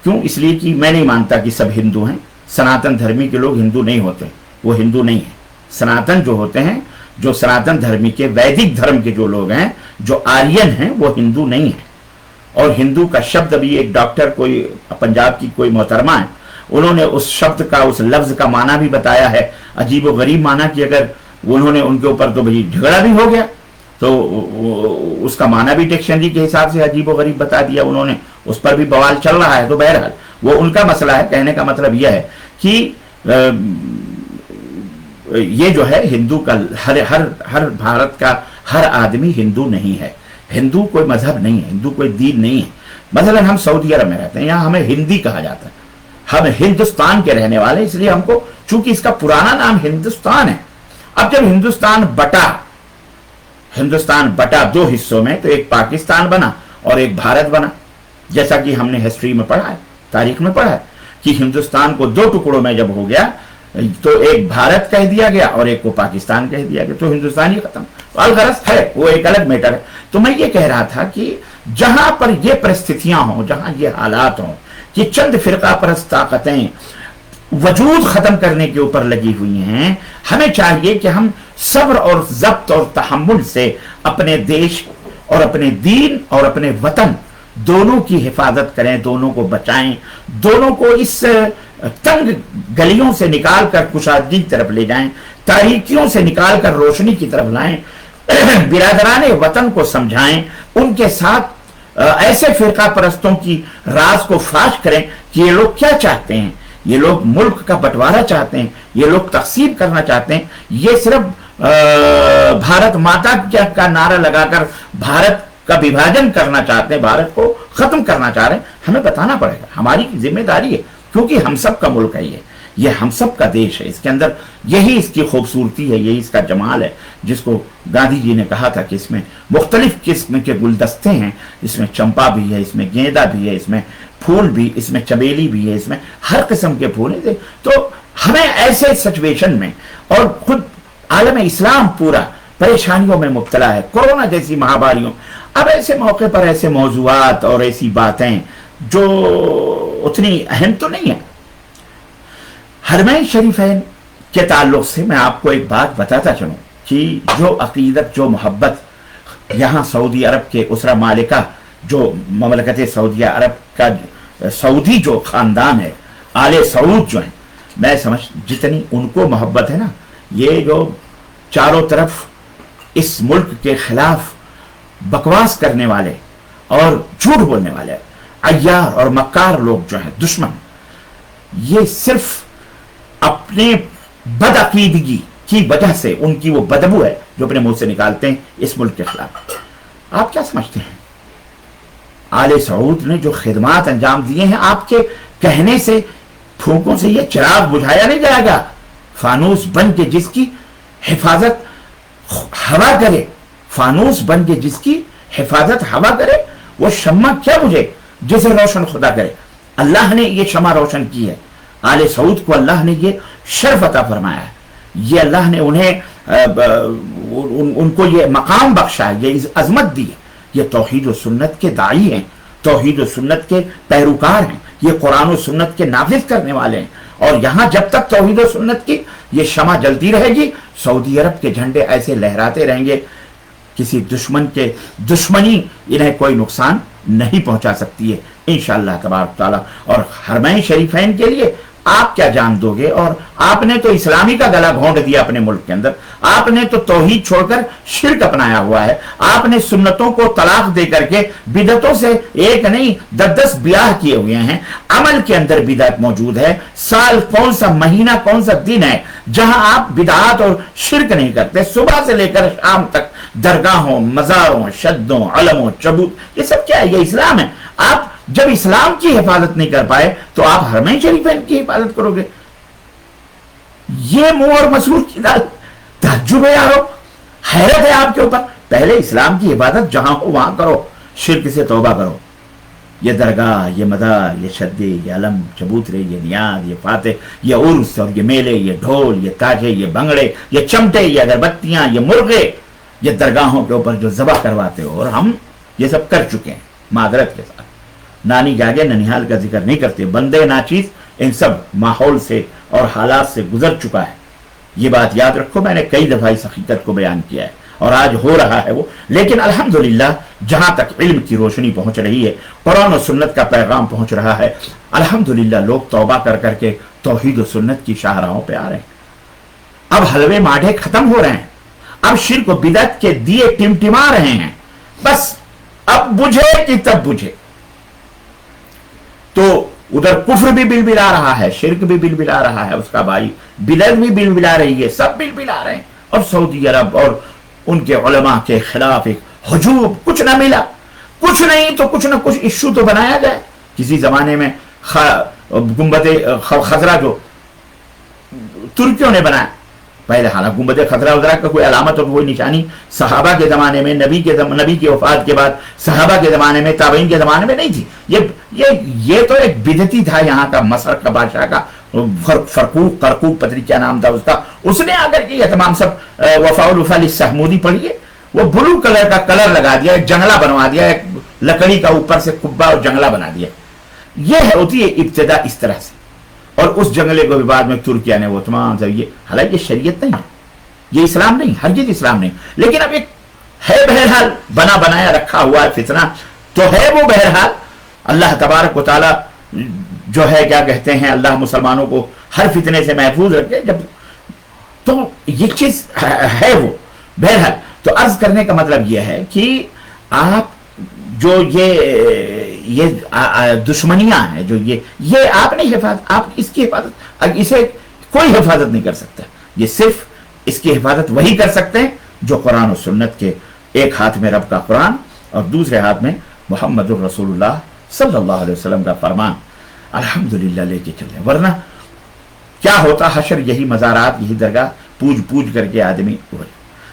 क्यों? इसलिए कि मैं नहीं मानता कि सब हिंदू हैं। सनातन धर्मी के लोग हिंदू नहीं होते, वो हिंदू नहीं है। सनातन जो होते हैं, जो सनातन धर्मी के, वैदिक धर्म के जो लोग हैं, जो आर्यन हैं, वो हिंदू नहीं है। और हिंदू का शब्द, अभी एक डॉक्टर, कोई पंजाब की कोई मोहतरमा है, उन्होंने उस शब्द का, उस लफ्ज का माना भी बताया है, अजीब व गरीब माना, कि अगर उन्होंने उनके ऊपर तो भाई झगड़ा भी हो गया, तो उसका माना भी डिक्शनरी के हिसाब से अजीब व गरीब बता दिया उन्होंने, उस पर भी बवाल चल रहा है। तो बहरहाल वो उनका मसला है। कहने का मतलब यह है कि ये जो है हिंदू का, हर भारत का हर आदमी हिंदू नहीं है। हिंदू कोई मजहब नहीं है, हिंदू कोई दीन नहीं है। मसलन हम सऊदी अरब में रहते हैं, यहाँ हमें हिंदी कहा जाता है, हम हिंदुस्तान के रहने वाले, इसलिए हमको, चूंकि इसका पुराना नाम हिंदुस्तान है। अब जब हिंदुस्तान बटा 2 हिस्सों में, तो एक पाकिस्तान बना और एक भारत बना। जैसा कि हमने हिस्ट्री में पढ़ा है, तारीख में पढ़ा है कि हिंदुस्तान को 2 टुकड़ों में जब हो गया, तो एक भारत कह दिया गया और एक को पाकिस्तान कह दिया गया, तो हिंदुस्तान ही खत्म। अलगरज है, वो एक अलग मैटर है। तो मैं ये कह रहा था कि जहां पर ये परिस्थितियां हों, जहां ये हालात हों कि चंद फिरका परस्त ताकतें वजूद खत्म करने के ऊपर लगी हुई हैं, हमें चाहिए कि हम सब्र और जब्त और तहम्मुल से अपने देश और अपने दीन और अपने वतन दोनों की हिफाजत करें, दोनों को बचाएं, दोनों को इस तंग गलियों से निकालकर कुशादगी की तरफ ले जाएं, तारीकियों से निकालकर रोशनी की तरफ लाएं, बिरादराने वतन को समझाएं, उनके साथ ऐसे फिरका परस्तों की राज को फाश करें कि ये लोग क्या चाहते हैं। ये लोग मुल्क का बंटवारा चाहते हैं, ये लोग तकसीम करना चाहते हैं, ये सिर्फ भारत माता का नारा लगाकर भारत का विभाजन करना चाहते हैं, भारत को खत्म करना चाह रहे हैं। हमें बताना पड़ेगा, हमारी जिम्मेदारी है, क्योंकि हम सब का मुल्क है, ये हम सब का देश है। इसके अंदर यही इसकी खूबसूरती है, यही इसका जमाल है, जिसको गांधी जी ने कहा था कि इसमें मुख्तलिफ किस्म के गुलदस्ते हैं, इसमें चंपा भी है, इसमें गेंदा भी है, इसमें फूल भी, इसमें चमेली भी है, इसमें हर किस्म के फूल हैं। तो हमें ऐसे सिचुएशन में, और खुद आलम इस्लाम पूरा परेशानियों में मुब्तला है, कोरोना जैसी महामारियों, अब ऐसे मौके पर ऐसे मौजूआत और ऐसी बातें जो उतनी अहम तो नहीं है। हरमैन शरीफैन के ताल्लुक से मैं आपको एक बात बताता चलूं कि जो अकीदत, जो मोहब्बत यहाँ सऊदी अरब के उसरा मालिका, जो ममलकत सऊदी अरब का सऊदी जो खानदान है, आले सऊद जो है, मैं समझ जितनी उनको मोहब्बत है ना, ये जो चारों तरफ इस मुल्क के खिलाफ बकवास करने वाले और झूठ बोलने वाले अय्यार और मक्कार लोग जो हैं, दुश्मन, ये सिर्फ अपने बदअकीदगी की वजह से, उनकी वो बदबू है जो अपने मुंह से निकालते हैं इस मुल्क के खिलाफ। आप क्या समझते हैं? आले सऊद ने जो खिदमात अंजाम दिए हैं, आपके कहने से, फूकों से ये चिराग बुझाया नहीं जाएगा। फानूस बन के जिसकी हिफाजत हवा करे, फानूस बन के जिसकी हिफाजत हवा करे, वो शम्मा क्या बुझे जिसे रोशन खुदा करे। अल्लाह ने ये शमा रोशन की है। आले सऊद को अल्लाह ने ये शर्फ अता फरमाया है, ये अल्लाह ने उन्हें उनको ये मकाम बख्शा है, ये अजमत दी है। ये तौहीद व सुन्नत के दाई हैं, तौहीद व सुन्नत के पैरोकार हैं, ये कुरान व सुन्नत के नाफिज करने वाले हैं। और यहां जब तक तौहीद व सुन्नत की ये शमा जलती रहेगी, सऊदी अरब के झंडे ऐसे लहराते रहेंगे, किसी दुश्मन के दुश्मनी इन्हें कोई नुकसान नहीं पहुंचा सकती है इंशाअल्लाह तबारक तआला। और हरमैन शरीफैन के लिए आप क्या जान दोगे? और आपने तो इस्लामी का गला घोंट दिया अपने मुल्क के अंदर, आपने तो तौहीद छोड़कर शिर्क अपनाया हुआ है, आपने सुन्नतों को तलाक दे करके बिदतों से एक नहीं 10-10 ब्याह किए हुए हैं। अमल के अंदर बिदअत मौजूद है। साल कौन सा महीना, कौन सा दिन है जहां आप बिदअत और शिर्क नहीं करते? सुबह से लेकर शाम तक दरगाहों, मज़ारों, शद्दों, अलमों, चबूत, ये सब क्या है? ये इस्लाम है। आप जब इस्लाम की हिफाजत नहीं कर पाए तो आप हरमैन शरीफैन की हिफाजत करोगे? ये मुंह और मसूर की दाल, तहज्जुब है यारो, हैरत है आपके ऊपर। पहले इस्लाम की हिफाजत जहां हो वहां करो, शिर्क से तौबा करो। ये दरगाह, ये मदार, ये शद्दे, ये अलम, चबूतरे, ये नियाज, ये फाते, ये उर्स और ये मेले, ये ढोल, ये ताजे, ये बंगड़े, ये चमटे, ये अगरबत्तियां, ये मुर्गे, ये दरगाहों के ऊपर जो ज़बह करवाते हो, और हम ये सब कर चुके हैं मादरत के साथ। नानी जागे ननिहाल का जिक्र नहीं करते, बंदे नाचीज इन सब माहौल से और हालात से गुजर चुका है। ये बात याद रखो, मैंने कई दफा इस हकीकत को बयान किया है और आज हो रहा है वो। लेकिन अल्हम्दुलिल्लाह जहां तक इल्म की रोशनी पहुंच रही है, कुरान और सुन्नत का पैगाम पहुंच रहा है, अल्हम्दुलिल्लाह लोग तौबा कर करके तौहीद और सुन्नत की शाहराहों पे आ रहे हैं। अब हलवे माढ़े खत्म हो रहे हैं, अब शिर्क और बिदअत के दिए टिमटिमा रहे हैं। बस अब बुझे कि तब बुझे। तो उधर कुफ्र भी बिलबिला रहा है, शिर्क भी बिलबिला रहा है, उसका भाई बिदअत भी बिलबिला रही है, सब बिलबिला रहे हैं। और सऊदी अरब और उनके उलमा के खिलाफ एक हुजूम, कुछ ना मिला, कुछ नहीं तो कुछ ना कुछ इश्यू तो बनाया जाए। किसी जमाने में गुंबद खजरा जो तुर्कियों ने बनाया, पहले हालांकि गुंबद खतरा उतरा का कोई अलामत और कोई निशानी सहाबा के ज़माने में, नबी की वफात के बाद सहाबा के ज़माने में, ताबईन के ज़माने में नहीं थी। ये तो एक बिदती था यहाँ का, मसर का बादशाह का करकूक पत्री क्या नाम था उसका, उसने आकर के ये तमाम सब वफाउल वफाल सहमूदी पढ़िए, वो ब्लू कलर का कलर लगा दिया, एक जंगला बनवा दिया, एक लकड़ी का ऊपर से कुब्बा और जंगला बना दिया। यह होती है इब्तिदा इस तरह से। और उस जंगले को भी बाद में तुर्किया ने वो तमाम सब, ये हालांकि ये शरीयत नहीं है, ये इस्लाम नहीं, हरगिज़ इस्लाम नहीं, लेकिन अब एक है बहरहाल बना बनाया रखा हुआ है फितना तो है वो। बहरहाल अल्लाह तबारक व तआला जो है क्या कहते हैं, अल्लाह मुसलमानों को हर फितने से महफूज रखे। जब तो ये चीज है वो। बहरहाल तो अर्ज करने का मतलब यह है कि आप जो ये दुश्मनियां हैं, जो ये आप नहीं हिफाजत, आप इसकी हिफाजत, इसे कोई हिफाजत नहीं कर सकता। ये सिर्फ इसकी हिफाजत वही कर सकते हैं जो कुरान और सुन्नत के, एक हाथ में रब का कुरान और दूसरे हाथ में मुहम्मदुर रसूलुल्लाह सल्लल्लाहु अलैहि वसल्लम का फरमान अल्हम्दुलिल्लाह लेके चले। वरना क्या होता हशर, यही मज़ारात, यही दरगाह पूज पूज करके आदमी।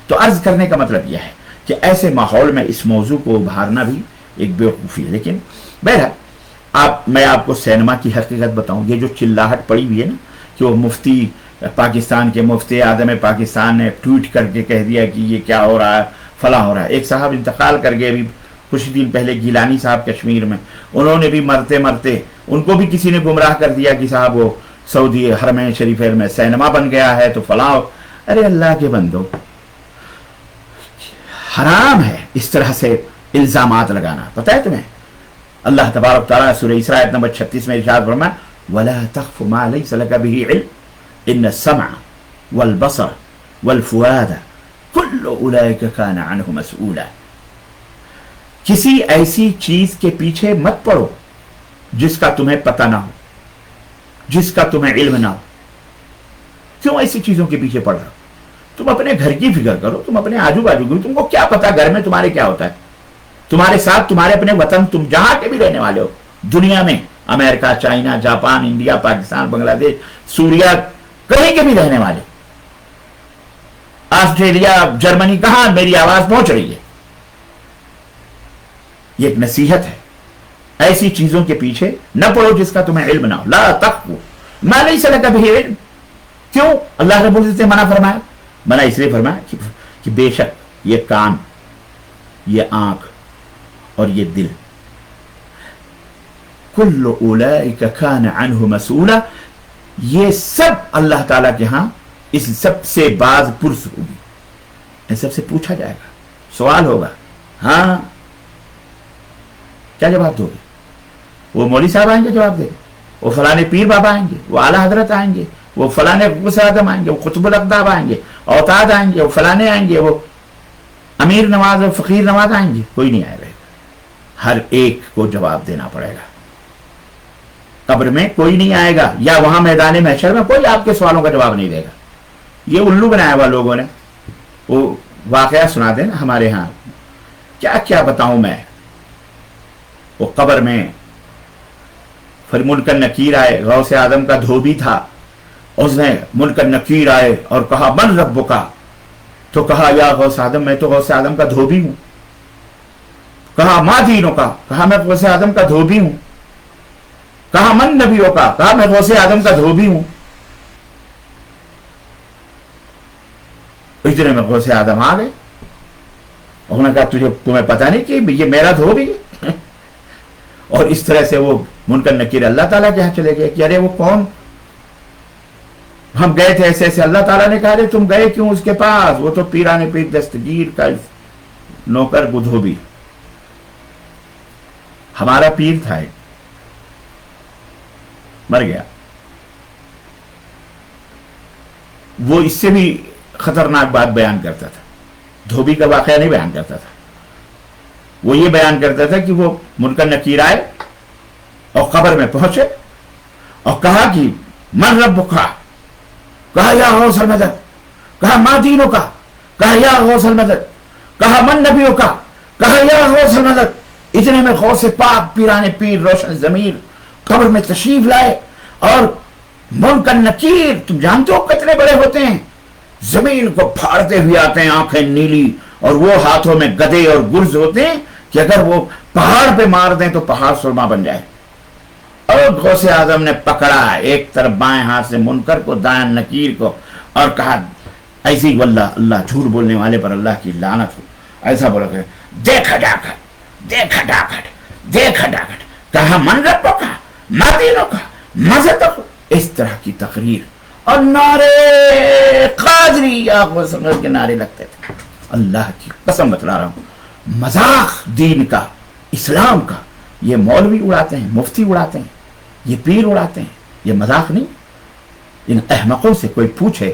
तो अर्ज करने का मतलब यह है कि ऐसे माहौल में इस मौजू को उभारना भी एक बेवकूफ़ी है। लेकिन बहरहाल मैं आपको सिनेमा की हकीकत बताऊं, ये जो चिल्लाहट पड़ी हुई है ना कि वो मुफ्ती, पाकिस्तान के मुफ्ती आदम पाकिस्तान ने ट्वीट करके कह दिया कि ये क्या हो रहा है, फला हो रहा है। एक साहब इंतकाल कर गए अभी कुछ दिन पहले, गिलानी साहब कश्मीर में, उन्होंने भी मरते मरते उनको भी किसी ने गुमराह कर दिया कि साहब वो सऊदी हरमैन शरीफेर में सिनेमा बन गया है तो फला। अरे अल्लाह के बंदो, हराम है इस तरह से इल्जामात लगाना, पता है तुम्हें? अल्लाह तबारक तआला सूरह इसरा आयत नंबर 36 में इरशाद फरमाया, वला तख्फ मा लैसा लका बिही इल्म इन्न समा वल बसर वल फुआद कुल्लु उलाइका कान अन्हु मसऊला। किसी ऐसी चीज के पीछे मत पड़ो जिसका तुम्हें पता ना हो, जिसका तुम्हें इल्म ना हो। क्यों ऐसी चीजों के पीछे पड़ रहे हो? तुम अपने घर की फिक्र करो, तुम अपने आजू बाजू की, तुमको क्या पता घर में तुम्हारे क्या होता है? تمہارے ساتھ تمہارے اپنے وطن، تم جہاں کے بھی رہنے والے ہو دنیا میں، امریکہ، چائنا، جاپان، انڈیا، پاکستان، بنگلہ دیش، سوریا، کہیں کے بھی رہنے والے، آسٹریلیا، جرمنی، کہاں میری آواز پہنچ رہی ہے، یہ ایک نصیحت ہے. ایسی چیزوں کے پیچھے نہ پڑو جس کا تمہیں علم نہ ہو. لا تقفو ما لیس لک بہ علم. کیوں اللہ رب العزت نے منع فرمایا؟ منع اس لیے فرمایا کہ بے شک یہ کان، یہ آنکھ اور یہ دل، کل اولئک کان عنہ مسئولا، یہ سب اللہ تعالیٰ کے ہاں اس سب سے باز پرس ہوگی، ان سب سے پوچھا جائے گا، سوال ہوگا. ہاں کیا جواب دو گے؟ وہ مولوی صاحب آئیں گے جواب دے، وہ فلانے پیر بابا آئیں گے، وہ اعلیٰ حضرت آئیں گے، وہ فلانے غوث اعظم آئیں گے، وہ قطب الاقطاب آئیں گے، اوتاد آئیں گے، وہ فلانے آئیں گے، وہ امیر نواز اور فقیر نواز آئیں گے، کوئی نہیں آئے گا. ہر ایک کو جواب دینا پڑے گا. قبر میں کوئی نہیں آئے گا، یا وہاں میدان محشر میں کوئی آپ کے سوالوں کا جواب نہیں دے گا. یہ الو بنایا ہوا لوگوں نے. وہ واقعہ سنا دیں نا ہمارے ہاں، کیا کیا بتاؤں میں. وہ قبر میں پھر منکر نکیر آئے، غوث اعظم کا دھوبی تھا، اس نے منکر نکیر آئے اور کہا من ربک، تو کہا یا غوث اعظم میں تو غوث اعظم کا دھوبی ہوں. کہا ما دینک، کہا میں غوث اعظم کا دھوبی ہوں. کہا من نبیک، کہا میں غوث اعظم کا دھوبی ہوں. اتنے میں غوث اعظم آ گئے، انہوں نے کہا تمہیں پتہ نہیں کہ یہ میرا دھوبی ہے؟ اور اس طرح سے وہ منکر نکیر اللہ تعالیٰ کے یہاں چلے گئے کہ ارے وہ کون، ہم گئے تھے ایسے ایسے. اللہ تعالیٰ نے کہا ارے تم گئے کیوں اس کے پاس؟ وہ تو پیران پیر دستگیر کا نوکر دھوبی، ہمارا پیر تھا، مر گیا. وہ اس سے بھی خطرناک بات بیان کرتا تھا، دھوبی کا واقعہ نہیں بیان کرتا تھا. وہ یہ بیان کرتا تھا کہ وہ منکر نکیر آئے اور قبر میں پہنچے اور کہا کہ من ربک، کہا یا غوث المدد، کہا ما دینک، کہا یا غوث المدد، کہا من نبیک، کہا یا غوث المدد. اتنے میں غوث پاک پیران پیر روشن ضمیر قبر میں تشریف لائے اور منکر نکیر تم جانتے ہو کتنے بڑے ہوتے ہیں، زمین کو پھاڑتے ہوئے آتے ہیں، آنکھیں نیلی، اور وہ ہاتھوں میں گدے اور گرز ہوتے ہیں کہ اگر وہ پہاڑ پہ مار دیں تو پہاڑ سرما بن جائے. اور غوث اعظم نے پکڑا ایک طرف بائیں ہاتھ سے منکر کو، دائیں نکیر کو، اور کہا ایسی ہی واللہ، اللہ جھوٹ بولنے والے پر اللہ کی لعنت ہو. ایسا بولا کہ دیکھ ہٹاکٹ، دیکھ ہٹاکٹ، دیکھ ہٹاکٹ، کہا من ربک، ما دینک، مذہب، اس طرح کی تقریر اور نعرے قادری آپ وہ سمجھ کے نعرے لگتے تھے. اللہ کی قسم بتلا رہا ہوں، مذاق دین کا، اسلام کا یہ مولوی اڑاتے ہیں، مفتی اڑاتے ہیں، یہ پیر اڑاتے ہیں، یہ مذاق نہیں. ان احمقوں سے کوئی پوچھے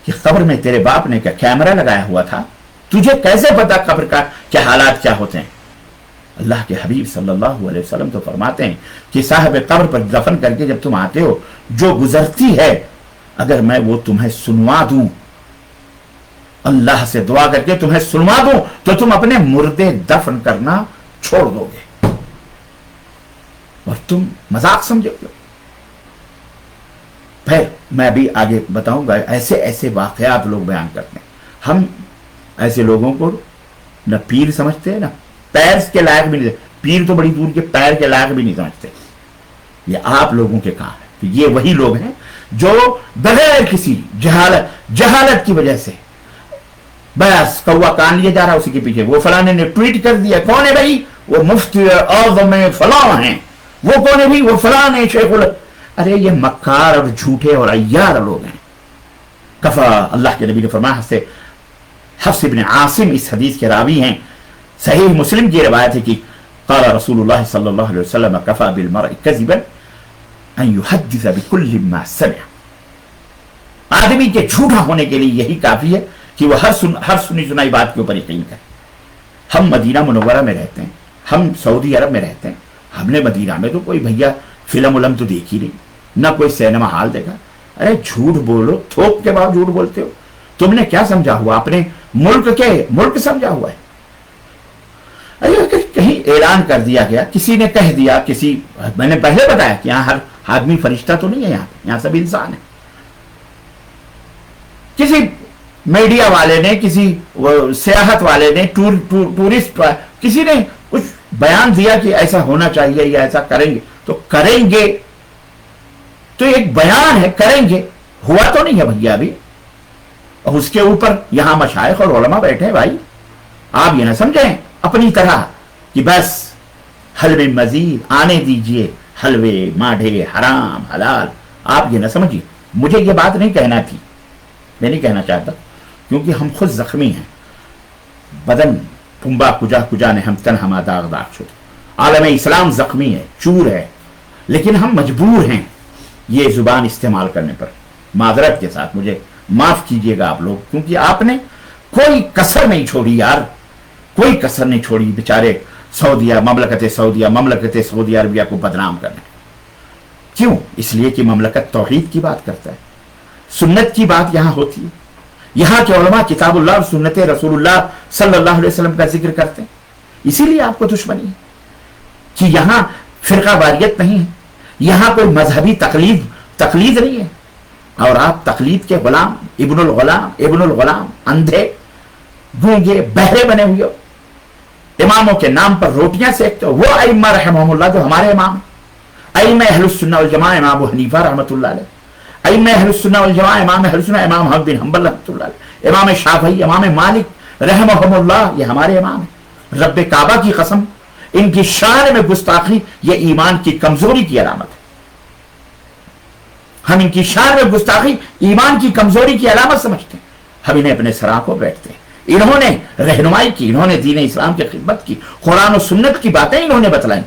کہ قبر میں تیرے باپ نے کیا کیمرہ لگایا ہوا تھا، تجھے کیسے پتا قبر کا کیا حالات کیا ہوتے ہیں؟ اللہ کے حبیب صلی اللہ علیہ وسلم تو فرماتے ہیں کہ صاحب قبر پر دفن کر کے جب تم آتے ہو، جو گزرتی ہے اگر میں وہ تمہیں سنوا دوں، اللہ سے دعا کر کے تمہیں سنوا دوں، تو تم اپنے مردے دفن کرنا چھوڑ دو گے اور تم مذاق سمجھو گے. پھر میں بھی آگے بتاؤں گا، ایسے ایسے واقعات لوگ بیان کرتے ہیں. ہم ایسے لوگوں کو نہ پیر سمجھتے نہ پیر کے لائق بھی نہیں، پیر تو بڑی دور کے، پیر کے لائق بھی نہیں سمجھتے. یہ آپ لوگوں کے کام ہے کہ یہ وہی لوگ ہیں جو بغیر کسی جہالت کی وجہ سے بس کوا کان لیا جا رہا اسی کے پیچھے، وہ فلانے نے ٹویٹ کر دیا، کون ہے بھائی؟ وہ مفتی اعظم فلاں ہیں، وہ کون ہے بھائی؟ وہ فلاں شیخ ارے یہ مکار اور جھوٹے اور عیار لوگ ہیں. کفا، اللہ کے نبی نے فرمایا سے حفص بن عاصم اس حدیث کے راوی ہیں، صحیح مسلم کی روایت ہے کہ قال رسول اللہ صلی اللہ علیہ وسلم کفا بالمرء کذبا ان يحدث بكل ما سمع. آدمی کے جھوٹا ہونے کے لیے یہی کافی ہے کہ وہ ہر سنی سنائی بات کے اوپر یقین کرے. ہم مدینہ منورہ میں رہتے ہیں، ہم سعودی عرب میں رہتے ہیں، ہم نے مدینہ میں تو کوئی بھیا فلم ولم تو دیکھی نہیں، نہ کوئی سینما ہال دیکھا. ارے جھوٹ بولو، تھوک کے بعد جھوٹ بولتے ہو. تم نے کیا سمجھا ہوا؟ اپنے ملک کے ملک سمجھا ہوا ہے. अगर कहीं ऐलान कर दिया गया, किसी ने कह दिया, मैंने पहले बताया कि यहाँ हर आदमी फरिश्ता तो नहीं है, यहाँ सब इंसान है। किसी मीडिया वाले ने, किसी सियाहत वाले ने, टूरिस्ट किसी ने कुछ बयान दिया कि ऐसा होना चाहिए या ऐसा करेंगे, तो करेंगे, तो एक बयान है, करेंगे, हुआ तो नहीं है भैया अभी। और उसके ऊपर यहां मशाइख और उलमा बैठे हैं भाई, आप ये ना समझें अपनी तरह कि बस हलवे मजीद आने दीजिए, हलवे माढ़े हराम हलाल, आप ये ना समझिए। मुझे ये बात नहीं कहना थी, मैं नहीं कहना चाहता, क्योंकि हम खुद जख्मी हैं, बदन पुंबा कुजा कुजा ने हम तन हम दाग दाग छुट, आलम इस्लाम जख्मी है, चूर है, लेकिन हम मजबूर हैं ये जुबान इस्तेमाल करने पर। माजरत के साथ मुझे माफ कीजिएगा आप लोग, क्योंकि आपने कोई कसर नहीं छोड़ी यार, कोई कसर नहीं छोड़ी बेचारे सऊदिया, ममलकत सऊदी अरबिया को बदनाम करने। क्यों? इसलिए कि ममलकत तौहीद की बात करता है, सुन्नत की बात यहां होती है, यहां के उलमा किताबुल्लाह और सुन्नत रसूलुल्लाह सल्लल्लाहु अलैहि वसल्लम का जिक्र करते हैं। इसीलिए आपको दुश्मनी है कि यहां फिरका वारियत नहीं है, यहां कोई मजहबी तकलीद नहीं है, और आप तकलीद के गुलाम, इब्नुल गुलाम, अंधे गूंगे बहरे बने हुए हो, इमामों के नाम पर रोटियां सेकते हो। वो अइम्मा रहमहुमुल्लाह जो हमारे इमाम, अइम्मा अहलुस सुन्नह वल जमाअह इमाम अबू हनीफा रहमतुल्लाह अलैह, अइम्मा अहलुस सुन्नह वल जमाअह इमाम अहलुस सुन्नह इमाम अहमद बिन हंबल रहमतुल्लाह अलैह, इमाम शाफई, इमाम मालिक रहमहुमुल्लाह, ये हमारे इमाम है। रब्बे काबा की कसम, इनकी शान में गुस्ताखी ये ईमान की कमजोरी की अलामत है। हम इनकी शान में गुस्ताखी ईमान की कमजोरी की अलामत समझते हैं, हम इन्हें अपने सराह को बैठते हैं। इन्होंने रहनुमाई की, इन्होंने दीन इस्लाम की खिदमत की, कुरान और सुन्नत की बातें इन्होंने बतलाई।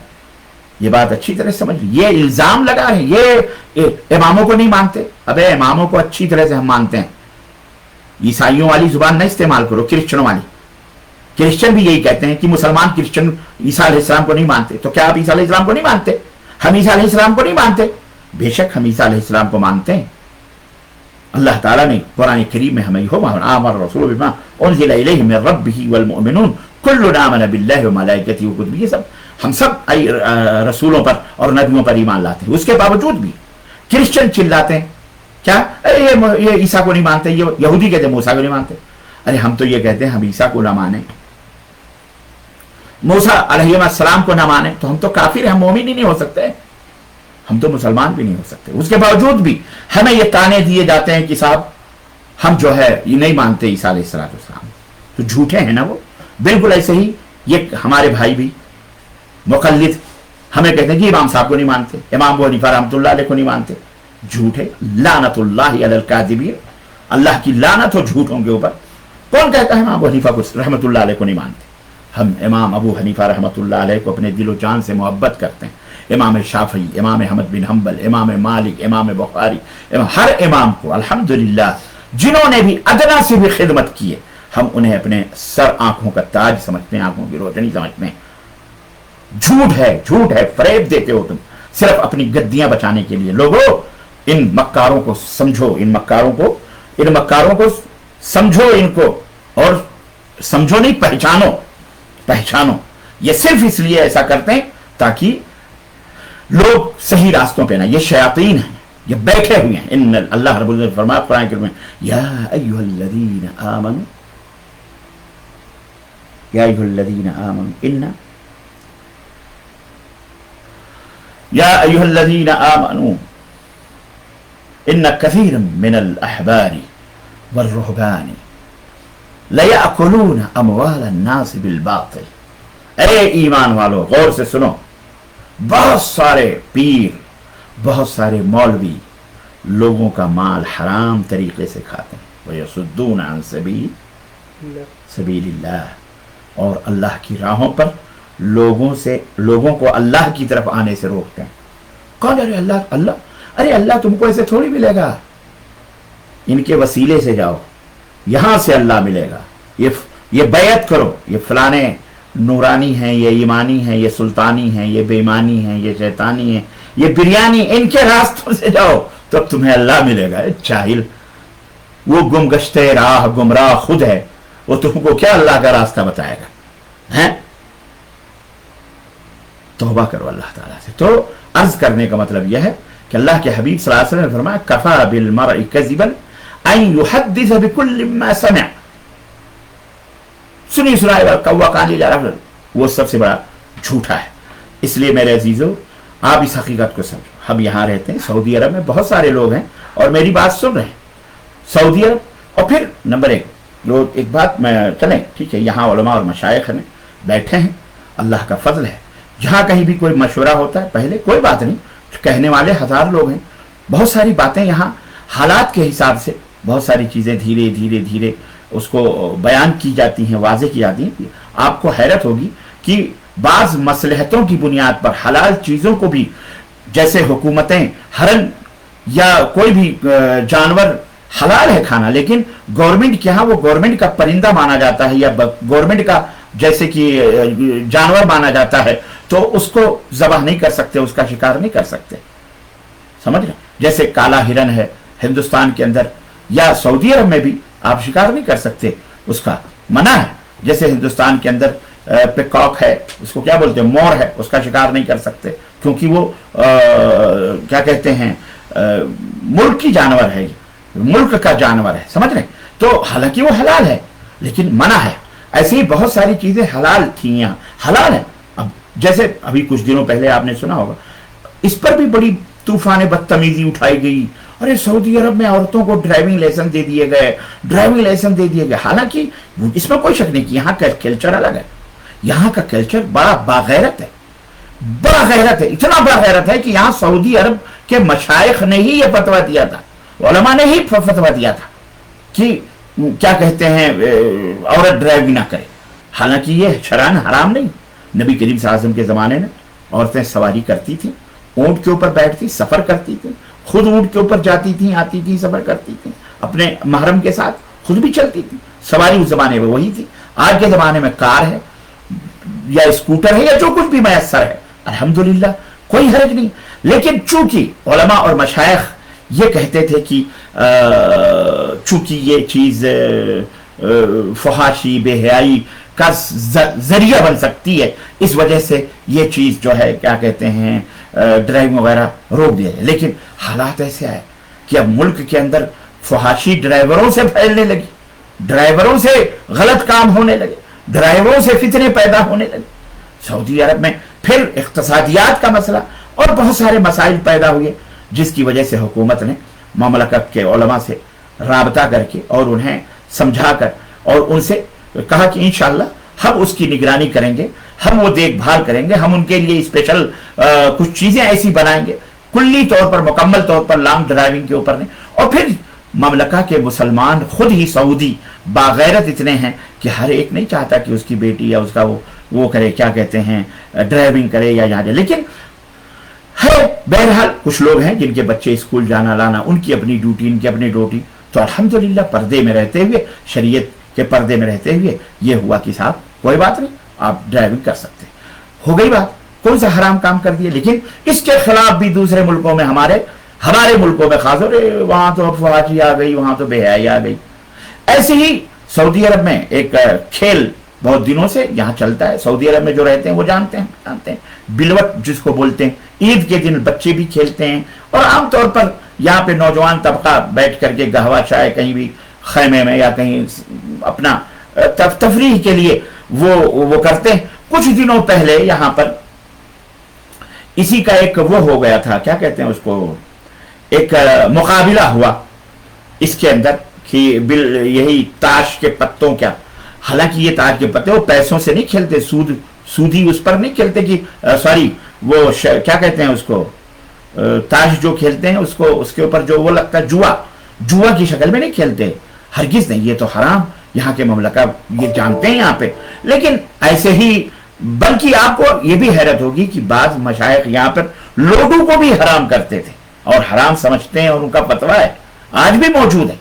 ये बात अच्छी तरह समझ, ये इल्जाम लगा है ये इमामों को नहीं मानते। अबे इमामों को अच्छी तरह से हम मानते हैं, ईसाइयों वाली जुबान न इस्तेमाल करो, क्रिश्चियनों वाली। क्रिश्चियन भी यही कहते हैं कि मुसलमान क्रिश्चियन ईसा अलैहिस्सलाम को नहीं मानते। तो क्या आप ईसा अलैहिस्सलाम को नहीं मानते? हम ईसा अलैहिस्सलाम को नहीं मानते। बेशक हम ईसा अलैहिस्सलाम को मानते हैं। अल्लाह ताला ने कुरान करीम में हमें आमर रसूल बिमा उनज़िला इलैहि मिन रब्बिही वल मुमिनून कुल्लुन आमना बिल्लाहि व मलाइकतिही व कुतुबिही, सब हम सब रसूलों पर और नबियों पर ईमान लाते हैं। उसके बावजूद भी क्रिश्चियन चिल्लाते हैं क्या, ये ईसा को नहीं मानते, ये यहूदी कहते हैं मूसा को नहीं मानते। अरे हम तो ये कहते हैं हम ईसा को ना माने, मूसा अलैहिस्सलाम को ना माने तो हम तो काफिर हैं, हम मोमिन ही नहीं हो सकते, हम तो मुसलमान भी नहीं हो सकते। उसके बावजूद भी हमें ये ताने दिए जाते हैं कि साहब हम जो है ये नहीं मानते ईसा अलैहिस्सलाम, तो झूठे हैं ना वो। बिल्कुल ऐसे ही ये हमारे भाई भी मुक़ल्लिद हमें कहते हैं कि इमाम साहब को नहीं मानते, इमाम अबू हनीफा रहमतुल्लाह अलैह को नहीं मानते। झूठे, लानतुल्लाहि अलल काज़िबीन, अल्लाह की लानत हो झूठों के ऊपर। कौन कहता है इमाम अबू हनीफा को रहमतुल्लाह अलैह को नहीं मानते? हम इमाम अबू हनीफा रहमतुल्लाह अलैह को अपने दिलो जान से मोहब्बत करते हैं। इमाम शाफी, इमाम अहमद बिन हंबल, इमाम मालिक, इमाम बुखारी, हर इमाम को अल्हम्दुलिल्लाह जिन्होंने भी अदना से भी खिदमत की है, हम उन्हें अपने सर आंखों का ताज समझते हैं, आंखों की रोशनी समझते हैं। झूठ है, फरेब देते हो तुम सिर्फ अपनी गद्दियां बचाने के लिए। लोगों, इन मक्कारों को समझो, इन मक्कारों को समझो, इनको और समझो नहीं, पहचानो। ये सिर्फ इसलिए ऐसा करते हैं ताकि लोग सही रास्तों पे ना, ये शयातीन हैं, ये बैठे हुए हैं। इन अल्लाह रब्बुल इज्जत फरमाया कुरान में, या अय्युहल्लज़ीना आमनू, या अय्युहल्लज़ीना आमनू इन्ना, या अय्युहल्लज़ीना आमनू इन्ना कसीरम मिनल अहबारी वर्रुहबानी लयाकुलून अमवालन नास बिल बातिल। ऐ ईमान वालों, गौर से सुनो, बहुत सारे पीर, बहुत सारे मौलवी लोगों का माल हराम तरीके से खाते हैं। वयसुद्दून अन सबीलिल्लाह, और अल्लाह की राहों पर लोगों को अल्लाह की तरफ आने से रोकते हैं। कौन? अरे अल्लाह तुमको ऐसे थोड़ी मिलेगा, इनके वसीले से जाओ, यहां से अल्लाह मिलेगा। ये बैत करो, ये फलाने नूरानी है, ये ईमानी है, ये सुल्तानी है, ये बेईमानी है, ये शैतानी है, ये बिरयानी, इनके रास्तों से जाओ तब तुम्हें अल्लाह मिलेगा। जाहिल, वो गुमगश्ते राह गुमराह खुद है, वो तुमको क्या अल्लाह का रास्ता बताएगा? हैं? तौबा करो अल्लाह ताला से। तो अर्ज करने का मतलब यह है कि अल्लाह के हबीब सल्लल्लाहु अलैहि वसल्लम ने फरमाया कफा बिल मरइ कज़िबन अन युहद्दिस बिकुल्लि मा समिअ, सुनी सुनाई वाला कौवा कान जा रहा, वो सबसे बड़ा झूठा है। इसलिए मेरे अजीजों, आप इस हकीकत को समझो। हम यहाँ रहते हैं सऊदी अरब में, बहुत सारे लोग हैं और मेरी बात सुन रहे हैं सऊदी अरब। और फिर नंबर एक लोग, एक बात मैं चलें, ठीक है, यहाँ उलमा और मशाइख में बैठे हैं, अल्लाह का फजल है। जहाँ कहीं भी कोई मशवरा होता है, पहले कोई बात नहीं, कहने वाले हजार लोग हैं, बहुत सारी बातें यहाँ हालात के हिसाब से बहुत सारी चीज़ें धीरे धीरे धीरे उसको बयान की जाती हैं, वाज़े की जाती हैं। आपको हैरत होगी कि बाज़ मसलहतों की बुनियाद पर हलाल चीज़ों को भी, जैसे हुकूमतें हरन या कोई भी जानवर हलाल है खाना, लेकिन गवर्नमेंट के यहाँ वो गवर्नमेंट का परिंदा माना जाता है या गवर्नमेंट का जैसे कि जानवर माना जाता है, तो उसको ज़बह नहीं कर सकते, उसका शिकार नहीं कर सकते, समझ रहे। जैसे काला हिरन है हिंदुस्तान के अंदर या सऊदी अरब में भी आप शिकार नहीं कर सकते, उसका मना है। जैसे हिंदुस्तान के अंदर पिकॉक है, उसको क्या बोलते हैं, मोर है, उसका शिकार नहीं कर सकते क्योंकि वो क्या कहते हैं, मुल्क की जानवर है, मुल्क का जानवर है, समझ रहे। तो हालांकि वो हलाल है लेकिन मना है। ऐसे ही बहुत सारी चीजें हलाल थी यहाँ, हलाल है। अब जैसे अभी कुछ दिनों पहले आपने सुना होगा, इस पर भी बड़ी तूफान बदतमीजी उठाई गई। अरे सऊदी अरब में औरतों को ड्राइविंग लाइसेंस दे दिए गए, ड्राइविंग लाइसेंस दे दिए गए। हालांकि इसमें कोई शक नहीं कि यहाँ का कल्चर अलग है, यहाँ का कल्चर बड़ा बागैरत है, बड़ा गैरत है, इतना बड़ा गैरत है कि यहाँ सऊदी अरब के मशाइख ने ही यह फतवा दिया था, उलमा ने ही फतवा दिया था कि क्या कहते हैं, औरत ड्राइविंग ना करे। हालांकि ये शरान हराम नहीं। नबी करीम सल्लल्लाहु अलैहि वसल्लम के ज़माने में औरतें सवारी करती थी, ऊँट के ऊपर बैठती, सफ़र करती थी, खुद ऊँट के ऊपर जाती थी, आती थी, सफ़र करती थी, अपने महरम के साथ खुद भी चलती थी। सवारी उस ज़माने में वही थी। आज के ज़माने में कार है या स्कूटर है या जो कुछ भी मैसर है, अल्हम्दुलिल्लाह कोई हर्ज नहीं। लेकिन चूंकि उलमा और मशाइख ये कहते थे कि चूंकि ये चीज़ फहाशी बेहयाई का जरिया बन सकती है, इस वजह से ये चीज़ जो है क्या कहते हैं ड्राइविंग वगैरह रोक दिया जाए। लेकिन हालात ऐसे आए कि अब मुल्क के अंदर फहाशी ड्राइवरों से फैलने लगी, ड्राइवरों से गलत काम होने लगे, ड्राइवरों से फितने पैदा होने लगे। सऊदी अरब में फिर इक्तिसादियात का मसला और बहुत सारे मसाइल पैदा हुए, जिसकी वजह से हुकूमत ने ममलकत के उलमा से राबता करके और उन्हें समझाकर और उनसे कहा कि इंशाअल्लाह हम उसकी निगरानी करेंगे, हम वो देखभाल करेंगे, हम उनके लिए स्पेशल कुछ चीज़ें ऐसी बनाएंगे, कुल्ली तौर पर मुकम्मल तौर पर लॉन्ग ड्राइविंग के ऊपर नहीं। और फिर ममलका के मुसलमान खुद ही सऊदी बागैरत इतने हैं कि हर एक नहीं चाहता कि उसकी बेटी या उसका वो करे, क्या कहते हैं ड्राइविंग करे या यहाँ जाए। लेकिन है बहरहाल कुछ लोग हैं जिनके बच्चे स्कूल जाना लाना, उनकी अपनी ड्यूटी, इनकी अपनी ड्यूटी, तो अल्हम्दुलिल्लाह पर्दे में रहते हुए, शरीयत के पर्दे में रहते हुए ये हुआ कि साहब कोई बात नहीं, आप ड्राइविंग कर सकते। हो गई बात, कौन सा हराम काम कर दिया। लेकिन इसके खिलाफ भी दूसरे मुल्कों में, हमारे मुल्कों में खास, वहां तो फवाजी आ गई, वहां तो बेहयाई आ गई। ऐसे ही सऊदी अरब में एक खेल बहुत दिनों से यहाँ चलता है, सऊदी अरब में जो रहते हैं वो जानते हैं बिलवट जिसको बोलते हैं। ईद के दिन बच्चे भी खेलते हैं और आमतौर पर यहाँ पे नौजवान तबका बैठ करके गहवा चाय कहीं भी खैमे में या कहीं अपना तफरीह के लिए वो करते हैं। कुछ दिनों पहले यहाँ पर इसी का एक वो हो गया था, क्या कहते हैं उसको, एक मुकाबला हुआ इसके अंदर कि यही ताश के पत्तों, क्या, हालांकि ये ताश के पत्ते वो पैसों से नहीं खेलते, सूदी उस पर नहीं खेलते कि सॉरी वो क्या कहते हैं उसको, ताश जो खेलते हैं उसको, उसके ऊपर जो वो लगता है जुआ की शक्ल में नहीं खेलते, हरगिज नहीं, ये तो हराम। यहाँ के ममलका ये जानते हैं यहाँ पे। लेकिन ऐसे ही, बल्कि आपको ये भी हैरत होगी कि बाज मशाइख यहाँ पर लोडू को भी हराम करते थे और हराम समझते हैं और उनका फतवा है, आज भी मौजूद है।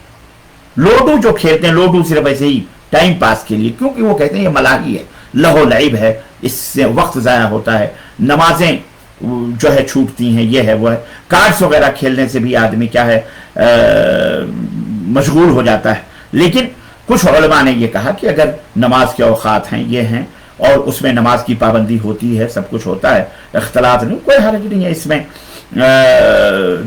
लोडू जो खेलते हैं, लोडू सिर्फ ऐसे ही टाइम पास के लिए, क्योंकि वो कहते हैं ये मलाही है, लहो लईब है, इससे वक्त ज़ाया होता है, नमाजें जो है छूटती हैं, ये है वो है। कार्ड्स वगैरह खेलने से भी आदमी क्या है मशगूल हो जाता है। लेकिन कुछ उलमा ने ये कहा कि अगर नमाज के औकात हैं, ये हैं, اور اس میں نماز کی پابندی ہوتی ہے, سب کچھ ہوتا ہے, اختلاط نہیں, کوئی حرج نہیں ہے اس میں.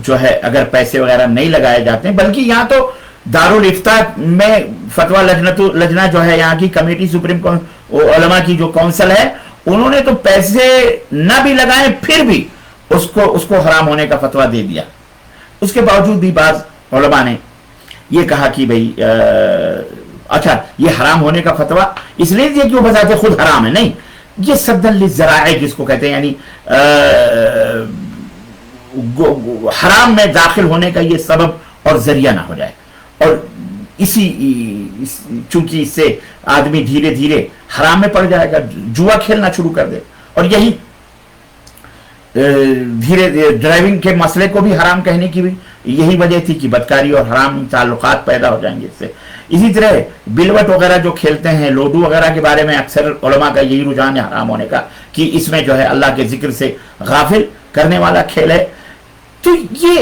جو ہے اگر پیسے وغیرہ نہیں لگائے جاتے ہیں, بلکہ یہاں تو دارالافتاء میں فتویٰ لجنہ جو ہے یہاں کی کمیٹی, سپریم علماء کی جو کونسل ہے, انہوں نے تو پیسے نہ بھی لگائیں پھر بھی اس کو حرام ہونے کا فتویٰ دے دیا. اس کے باوجود بھی بعض علماء نے یہ کہا کہ بھئی اچھا یہ حرام ہونے کا فتویٰ اس لیے دیا کہ وہ بذات خود حرام ہے, نہیں, یہ سدا للذرائع جس کو کہتے ہیں, یعنی حرام میں داخل ہونے کا یہ سبب اور ذریعہ نہ ہو جائے. اور چونکہ اس سے آدمی دھیرے دھیرے حرام میں پڑ جائے گا, جوا کھیلنا شروع کر دے, اور یہی دھیرے دھیرے ڈرائیونگ کے مسئلے کو بھی حرام کہنے کی بھی یہی وجہ تھی کہ بدکاری اور حرام تعلقات پیدا ہو جائیں گے اس سے. اسی طرح بلوٹ وغیرہ جو کھیلتے ہیں, لوڈو وغیرہ کے بارے میں اکثر علماء کا یہی رجحان ہے حرام ہونے کا, کہ اس میں جو ہے اللہ کے ذکر سے غافل کرنے والا کھیل ہے. تو یہ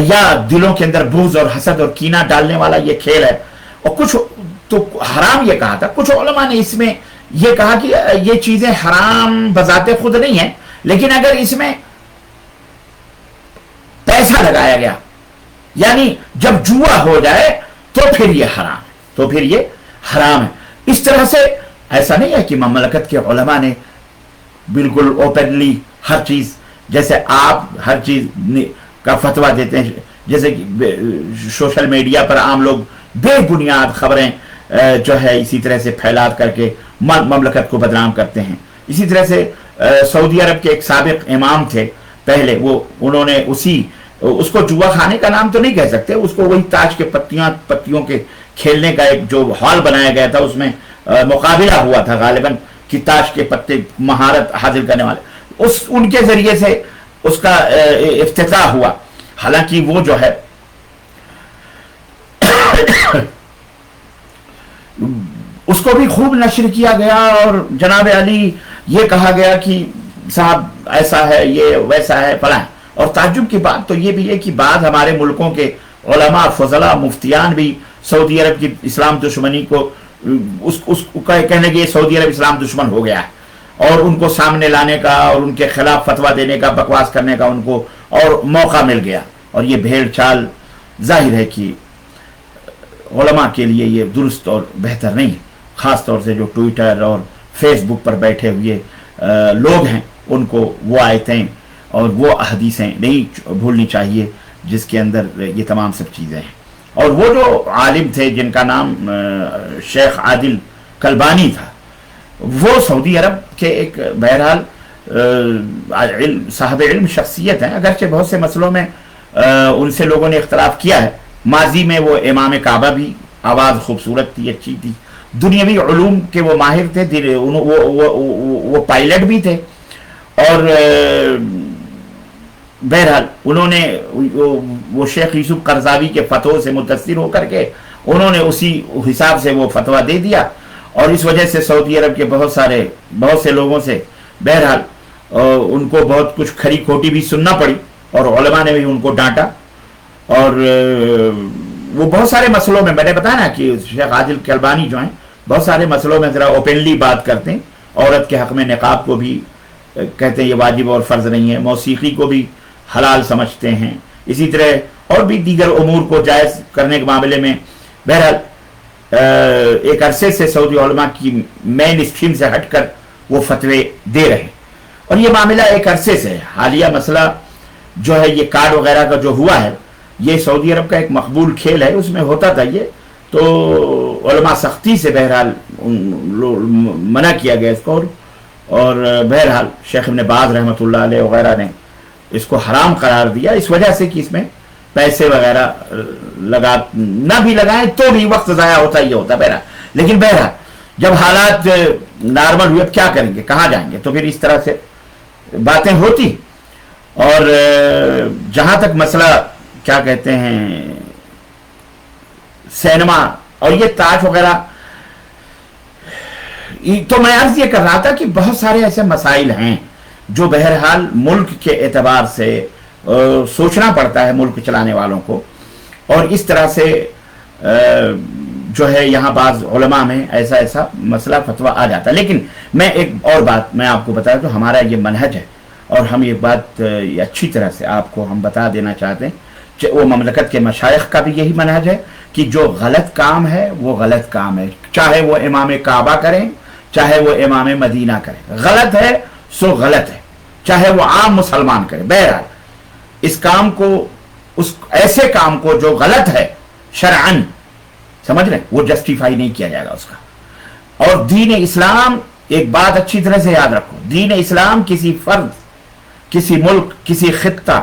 یا دلوں کے اندر بغض اور حسد اور کینہ ڈالنے والا یہ کھیل ہے. اور کچھ تو حرام یہ کہا تھا, کچھ علماء نے اس میں یہ کہا کہ یہ چیزیں حرام بذات خود نہیں ہیں, لیکن اگر اس میں پیسہ لگایا گیا, یعنی جب جوا ہو جائے تو پھر یہ حرام ہے, تو پھر یہ حرام ہے. اس طرح سے ایسا نہیں ہے کہ مملکت کے علماء نے بالکل اوپنلی ہر چیز, جیسے آپ ہر چیز کا فتویٰ دیتے ہیں, جیسے کہ سوشل میڈیا پر عام لوگ بے بنیاد خبریں جو ہے اسی طرح سے پھیلا کر کے مملکت کو بدنام کرتے ہیں. اسی طرح سے سعودی عرب کے ایک سابق امام تھے پہلے, انہوں نے اس کو جوا خانے کا نام تو نہیں کہہ سکتے, اس کو وہی تاش کے پتیوں کے کھیلنے کا ایک جو ہال بنایا گیا تھا, اس میں مقابلہ ہوا تھا غالباً کہ تاش کے پتے مہارت حاصل کرنے والے, ان کے ذریعے سے اس کا افتتاح ہوا. حالانکہ وہ جو ہے اس کو بھی خوب نشر کیا گیا, اور جناب علی یہ کہا گیا کہ صاحب ایسا ہے, یہ ویسا ہے, فلاں. اور تعجب کی بات تو یہ بھی ہے کہ بعض ہمارے ملکوں کے علماء, فضلاء, مفتیان بھی سعودی عرب کی اسلام دشمنی کو کہنے کہ سعودی عرب اسلام دشمن ہو گیا ہے, اور ان کو سامنے لانے کا اور ان کے خلاف فتویٰ دینے کا, بکواس کرنے کا ان کو اور موقع مل گیا. اور یہ بھیڑ چال ظاہر ہے کہ علماء کے لیے یہ درست اور بہتر نہیں, خاص طور سے جو ٹویٹر اور فیس بک پر بیٹھے ہوئے لوگ ہیں, ان کو وہ آیتیں اور وہ احادیثیں نہیں بھولنی چاہیے جس کے اندر یہ تمام سب چیزیں ہیں. اور وہ جو عالم تھے جن کا نام شیخ عادل کلبانی تھا, وہ سعودی عرب کے ایک بہرحال صاحب علم شخصیت ہیں, اگرچہ بہت سے مسئلوں میں ان سے لوگوں نے اختلاف کیا ہے. ماضی میں وہ امام کعبہ بھی, آواز خوبصورت تھی, اچھی تھی, دنیاوی علوم کے وہ ماہر تھے, وہ پائلٹ بھی تھے, اور بہرحال انہوں نے وہ شیخ یوسف قرضاوی کے فتووں سے متاثر ہو کر کے انہوں نے اسی حساب سے وہ فتویٰ دے دیا, اور اس وجہ سے سعودی عرب کے بہت سے لوگوں سے بہرحال ان کو بہت کچھ کھری کھوٹی بھی سننا پڑی, اور علماء نے بھی ان کو ڈانٹا. اور وہ بہت سارے مسئلوں میں نے بتایا نا کہ شیخ عادل کلبانی جو ہیں بہت سارے مسئلوں میں ذرا اوپنلی بات کرتے ہیں. عورت کے حق میں نقاب کو بھی کہتے ہیں یہ واجب اور فرض نہیں ہے, موسیقی کو بھی حلال سمجھتے ہیں, اسی طرح اور بھی دیگر امور کو جائز کرنے کے معاملے میں بہرحال ایک عرصے سے سعودی علماء کی مین اسٹریم سے ہٹ کر وہ فتوے دے رہے ہیں. اور یہ معاملہ ایک عرصے سے ہے. حالیہ مسئلہ جو ہے یہ کارڈ وغیرہ کا جو ہوا ہے, یہ سعودی عرب کا ایک مقبول کھیل ہے, اس میں ہوتا تھا یہ, تو علماء سختی سے بہرحال منع کیا گیا اس کو, اور بہرحال شیخ ابن باز رحمۃ اللہ علیہ وغیرہ نے اس کو حرام قرار دیا, اس وجہ سے کہ اس میں پیسے وغیرہ نہ بھی لگائیں تو بھی وقت ضائع ہوتا ہی ہوتا بہرحال. لیکن بہرحال جب حالات نارمل ہوئے, کیا کریں گے, کہاں جائیں گے, تو پھر اس طرح سے باتیں ہوتی. اور جہاں تک مسئلہ کیا کہتے ہیں سینما اور یہ تاج وغیرہ, تو میں عرض یہ کر رہا تھا کہ بہت سارے ایسے مسائل ہیں جو بہرحال ملک کے اعتبار سے سوچنا پڑتا ہے ملک چلانے والوں کو, اور اس طرح سے जो है यहाँ बाज उलमा में ऐसा ऐसा मसला फतवा आ जाता है। लेकिन मैं एक और बात मैं आपको बता दूं, हमारा ये मनहज है और हम ये बात अच्छी तरह से आपको हम बता देना चाहते हैं कि वो ममलकत के मशाइख का भी यही मनहज है कि जो गलत काम है वो गलत काम है, चाहे वो इमाम काबा करें चाहे वो इमाम मदीना करें, गलत है सो गलत है, चाहे वो आम मुसलमान करे। बहरहाल इस काम को, उस ऐसे काम को जो गलत है शरअन, समझ रहे, वो जस्टिफाई नहीं किया जाएगा उसका। और दीन इस्लाम, एक बात अच्छी तरह से याद रखो, दीन इस्लाम किसी फर्द, किसी मुल्क, किसी खित्ता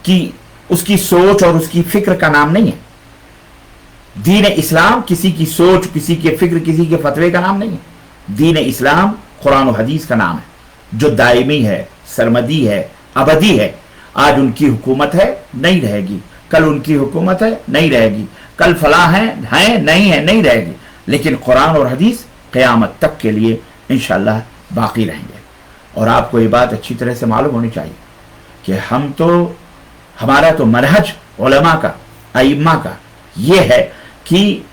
की उसकी सोच और उसकी फिक्र का नाम नहीं है। दीन इस्लाम किसी की सोच, किसी के फिक्र, किसी के फतवे का नाम नहीं है। दीन इस्लाम कुरान और हदीस का नाम है, जो दायमी है, सरमदी है, अबदी है। आज उनकी हुकूमत है, नहीं रहेगी, कल उनकी हुकूमत है, नहीं रहेगी, कल फलां है नहीं है, नहीं रहेगी, लेकिन कुरान और हदीस क़यामत तक के लिए इंशाअल्लाह बाकी रहेंगे। और आपको ये बात अच्छी तरह से मालूम होनी चाहिए कि हम तो, हमारा तो मनहज उलमा का, अइम्मा का ये है कि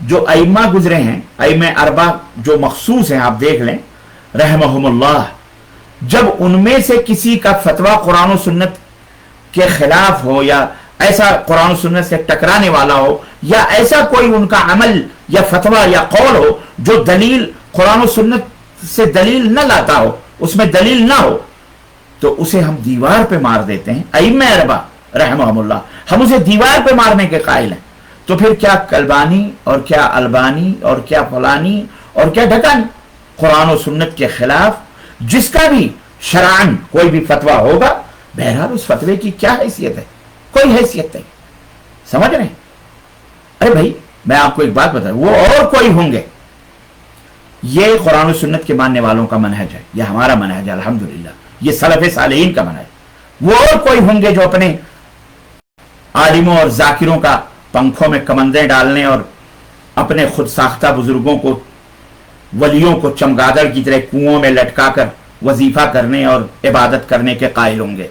जो अइम्मा गुजरे हैं, अइम्मा अरबा जो मखसूस हैं, आप देख लें रहमहुमुल्लाह, जब उनमें से किसी का फतवा कुरान और सुन्नत के खिलाफ हो या ऐसा कुरान और सुन्नत से टकराने वाला हो या ऐसा कोई उनका अमल या फतवा या कौल हो जो दलील कुरान और सुन्नत से दलील न लाता हो, उसमें दलील ना हो, तो उसे हम दीवार पे मार देते हैं। अइम्मा अरबा रहमहुमुल्लाह, हम उसे दीवार पे मारने के कायल हैं। तो फिर क्या कलबानी और क्या अलबानी और क्या फलानी और क्या ढकानी, कुरान और सुन्नत के खिलाफ जिसका भी शरअन कोई भी फतवा होगा, बहरहाल उस फतवे की क्या हैसियत है, कोई हैसियत नहीं, समझ रहे हैं। अरे भाई मैं आपको एक बात बताऊं, वो और कोई होंगे, ये कुरान और सुन्नत के मानने वालों का मनहज है, ये हमारा मनहज है अल्हम्दुलिल्लाह, ये सलफ़े सालेहीन का मनहज। वो और कोई होंगे जो अपने आलिमों और जाकिरों का पंखों में कमंदे डालने और अपने खुद साख्ता बुजुर्गों को, वलियों को चमगादड़ की तरह कुओं में लटकाकर वजीफा करने और इबादत करने के कायल होंगे,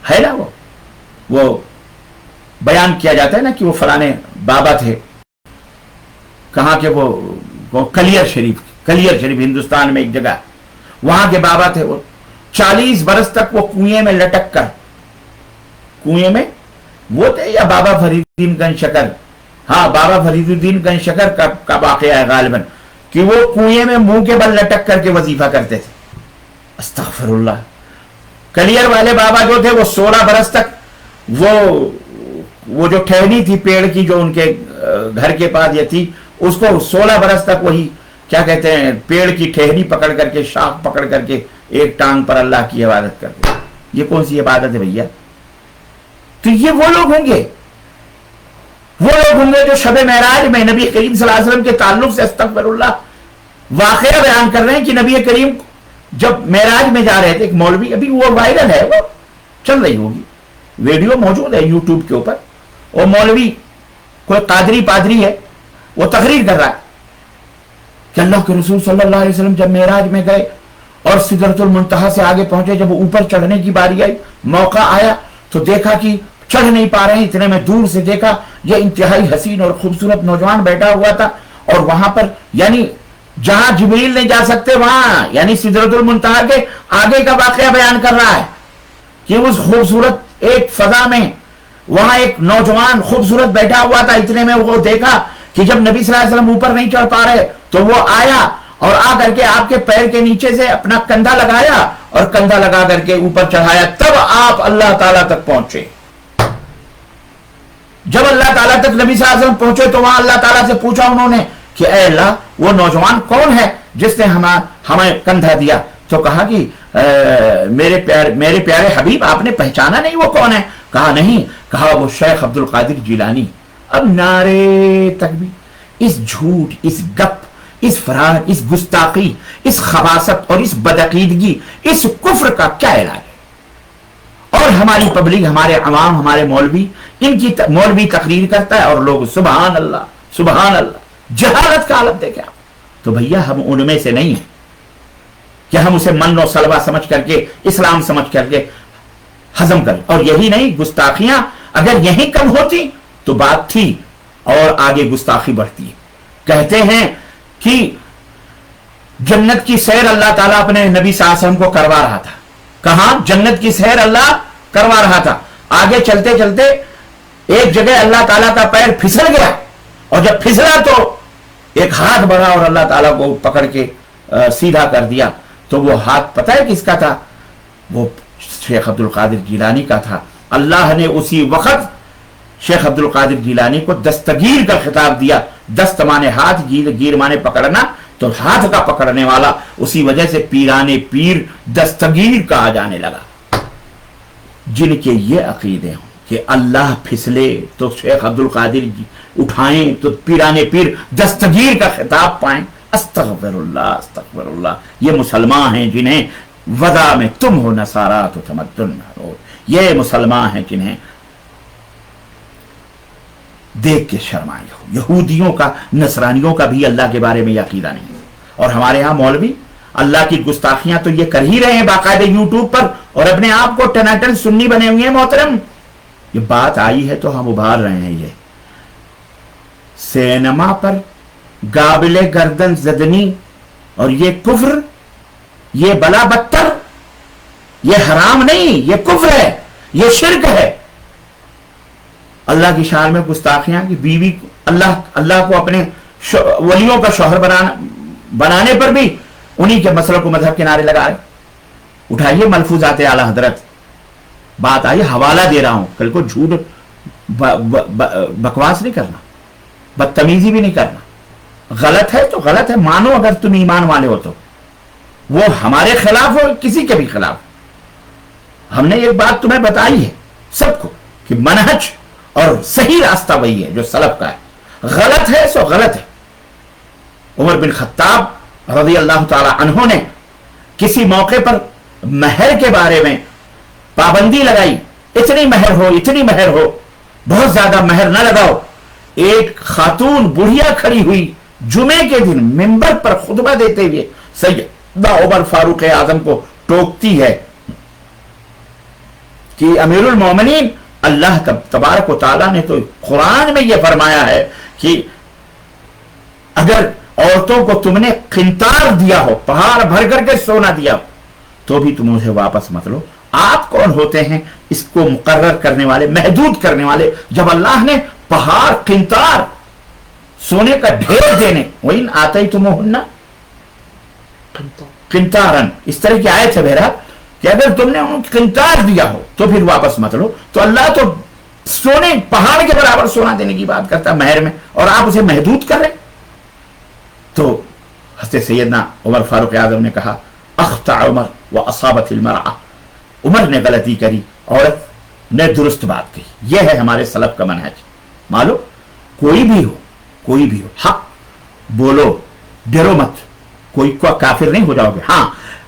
है ना। वो बयान किया जाता है ना कि वो फलाने बाबा थे, कहाँ के वो कलियर शरीफ हिंदुस्तान में एक जगह, वहां के बाबा थे। वो 40 बरस तक वो कुएं में लटक कर, कुएं में वो थे या बाबा फरीदुद्दीन गंज शकर, हाँ बाबा फरीदुद्दीन गंज शकर का वाकया है गालिबन, कि वो कुएं में मुंह के बल लटक करके वजीफा करते थे। अस्तगफिरुल्लाह। कलियर वाले बाबा जो थे वो 16 बरस तक वो जो टहनी थी पेड़ की जो उनके घर के पास ये थी, उसको 16 बरस तक वही क्या कहते हैं, पेड़ की टहनी पकड़ करके, शाख पकड़ करके एक टांग पर अल्लाह की इबादत करते। ये कौन सी इबादत है भैया? तो ये वो लोग होंगे जो शब मेराज में नबी करीम सल्लल्लाहु अलैहि वसल्लम के ताल्लुक से अस्तगफिरुल्लाह वाकया बयान कर रहे हैं कि नबी करीम जब मेराज में जा रहे थे, एक मौलवी, अभी वो वायरल है, वो चल रही होगी, वीडियो मौजूद है यूट्यूब के ऊपर, वो मौलवी कोई कादरी पादरी है, वो तकरीर कर रहा है कि अल्लाह के रसूल सल्लल्लाहु अलैहि वसल्लम जब मेराज में गए और सिदरतुल मुंतहा से आगे पहुंचे, जब ऊपर चढ़ने की बारी आई, मौका आया तो देखा कि चढ़ नहीं पा रहे हैं, इतने में दूर से देखा ये इंतहाई हसीन और खूबसूरत नौजवान बैठा हुआ था, और वहां पर यानी जहां जिब्रील नहीं जा सकते वहां, यानी सिदरतुल मुंतहा के आगे का वाकया बयान कर रहा है कि उस खूबसूरत एक फजा में वहां एक नौजवान खूबसूरत बैठा हुआ था। इतने में वो देखा कि जब नबी सल्लल्लाहु अलैहि वसल्लम ऊपर नहीं चढ़ पा रहे तो वो आया और आकर के आपके पैर के नीचे से अपना कंधा लगाया और कंधा लगा करके ऊपर चढ़ाया, तब आप अल्लाह ताला तक पहुंचे। जब अल्लाह ताला तक नबी सल्लल्लाहु अलैहि वसल्लम पहुंचे तो वहां अल्लाह ताला से पूछा उन्होंने कि ऐ अल्लाह, वो नौजवान कौन है जिसने हमें कंधा दिया? तो कहा कि मेरे प्यारे हबीब, आपने पहचाना नहीं वो कौन है? कहा नहीं। कहा वो शेख अब्दुल कादिर जिलानी। अब नारे तकबीर, इस झूठ, इस गप, इस फरार, इस गुस्ताखी, इस खबासत और इस बदअकीदगी, इस कुफ्र का क्या इलाज है? और हमारी पब्लिक, हमारे अवाम, हमारे मौलवी, इनकी मौलवी तकरीर करता है और लोग सुबहान अल्लाह सुबहान अल्लाह। जहालत का हालत देखें आप। तो भैया हम उनमें से नहीं है कि हम उसे मन और सलवा समझ करके, इस्लाम समझ करके हजम करें। और यही नहीं, गुस्ताखियां अगर यहीं कम होती तो बात थी, और आगे गुस्ताखी बढ़ती है। कहते हैं कि जन्नत की सैर अल्लाह ताला अपने नबी सल्लल्लाहु अलैहि वसल्लम को करवा रहा था। कहां? जन्नत की सैर अल्लाह करवा रहा था। आगे चलते चलते एक जगह अल्लाह ताला का पैर फिसल गया, और जब फिसला तो एक हाथ बढ़ा और अल्लाह ताला को पकड़ के सीधा कर दिया। तो वो हाथ पता है किसका था? वो शेख अब्दुल कादिर जिलानी का था। अल्लाह ने उसी वक्त शेख अब्दुल कादिर जिलानी को दस्तगीर का खिताब दिया। दस्त माने हाथ, गिर माने पकड़ना, तो हाथ का पकड़ने वाला। उसी वजह से पीराने पीर दस्तगीर कहा जाने लगा। जिनके ये अकीदे हों कि अल्लाह फिसले तो शेख अब्दुल कादिर उठाएं तो पीराने पीर दस्तगीर का खिताब पाएं, अस्तगफिरुल्लाह अस्तगफिरुल्लाह। ये मुसलमान हैं जिन्हें वदा में तुम हो नसारा तो तमद्दुन हो। ये मुसलमान हैं जिन्हें देख के शर्माए हो। यहूदियों का, नसरानियों का भी अल्लाह के बारे में यह अकीदा नहीं है। और हमारे यहां मौलवी अल्लाह की गुस्ताखियां तो ये कर ही रहे हैं बाकायदे यूट्यूब पर, और अपने आप को टनाटन सुन्नी बने हुए हैं। मोहतरम, ये बात आई है तो हम उभार रहे हैं। ये सिनेमा पर गाबिले गर्दन जदनी और ये कुफ्र, ये बला बत्तर, ये हराम नहीं, ये कुफ्र है, ये शिर्क है। अल्लाह की शान में गुस्ताखियां कि बीवी अल्लाह को अपने वलियों का शौहर बनाने पर भी उन्हीं के मसलों को मजहब किनारे लगा रहे। उठाइए मलफूजात आला हजरत, बात आई, हवाला दे रहा हूं, कल को झूठ बकवास नहीं करना, बदतमीजी भी नहीं करना। गलत है तो गलत है, मानो अगर तुम ईमान वाले हो तो। वो हमारे खिलाफ हो, किसी के भी खिलाफ। हमने एक बात तुम्हें बताई है सबको कि मनहज और सही रास्ता वही है जो सलफ का है। गलत है सो गलत है। उमर बिन खत्ताब रज़ी अल्लाह ताला अन्हु ने किसी मौके पर महर के बारे में पाबंदी लगाई, इतनी महर हो, इतनी महर हो, बहुत ज्यादा महर न लगाओ। एक खातून बुढ़िया खड़ी हुई जुमे के दिन मिंबर पर खुतबा देते हुए सैयदना उमर फारूक आजम को टोकती है कि अमीरुल मोमिनीन, अल्लाह तबारक व तआला ने तो कुरान में यह फरमाया है कि अगर औरतों को तुमने किंतार दिया हो, पहाड़ भर करके सोना दिया हो, तो भी तुम उसे वापस मत लो। आप कौन होते हैं इसको मुकर्रर करने वाले, महदूद करने वाले? जब अल्लाह ने पहाड़ किंतार सोने का ढेर देने, वही आते ही तुम होना किंतारन, इस तरह की आयत है बहरहाल कि अगर तुमने उनको किंतार दिया हो तो फिर वापस मत लो। तो अल्लाह तो सोने, पहाड़ के बराबर सोना देने की बात करता है महर में, और आप उसे महदूद कर रहे। तो हज़रत सैयदना उमर फारूक आज़म ने कहा, अख्ता उमर व असाबतिल मरअह, उमर ने गलती करी, औरत ने दुरुस्त बात कही। यह है हमारे सलफ का मनहज। मालूम, कोई भी हो हक बोलो, डरो मत, कोई को काफिर नहीं हो जाओगे। हां,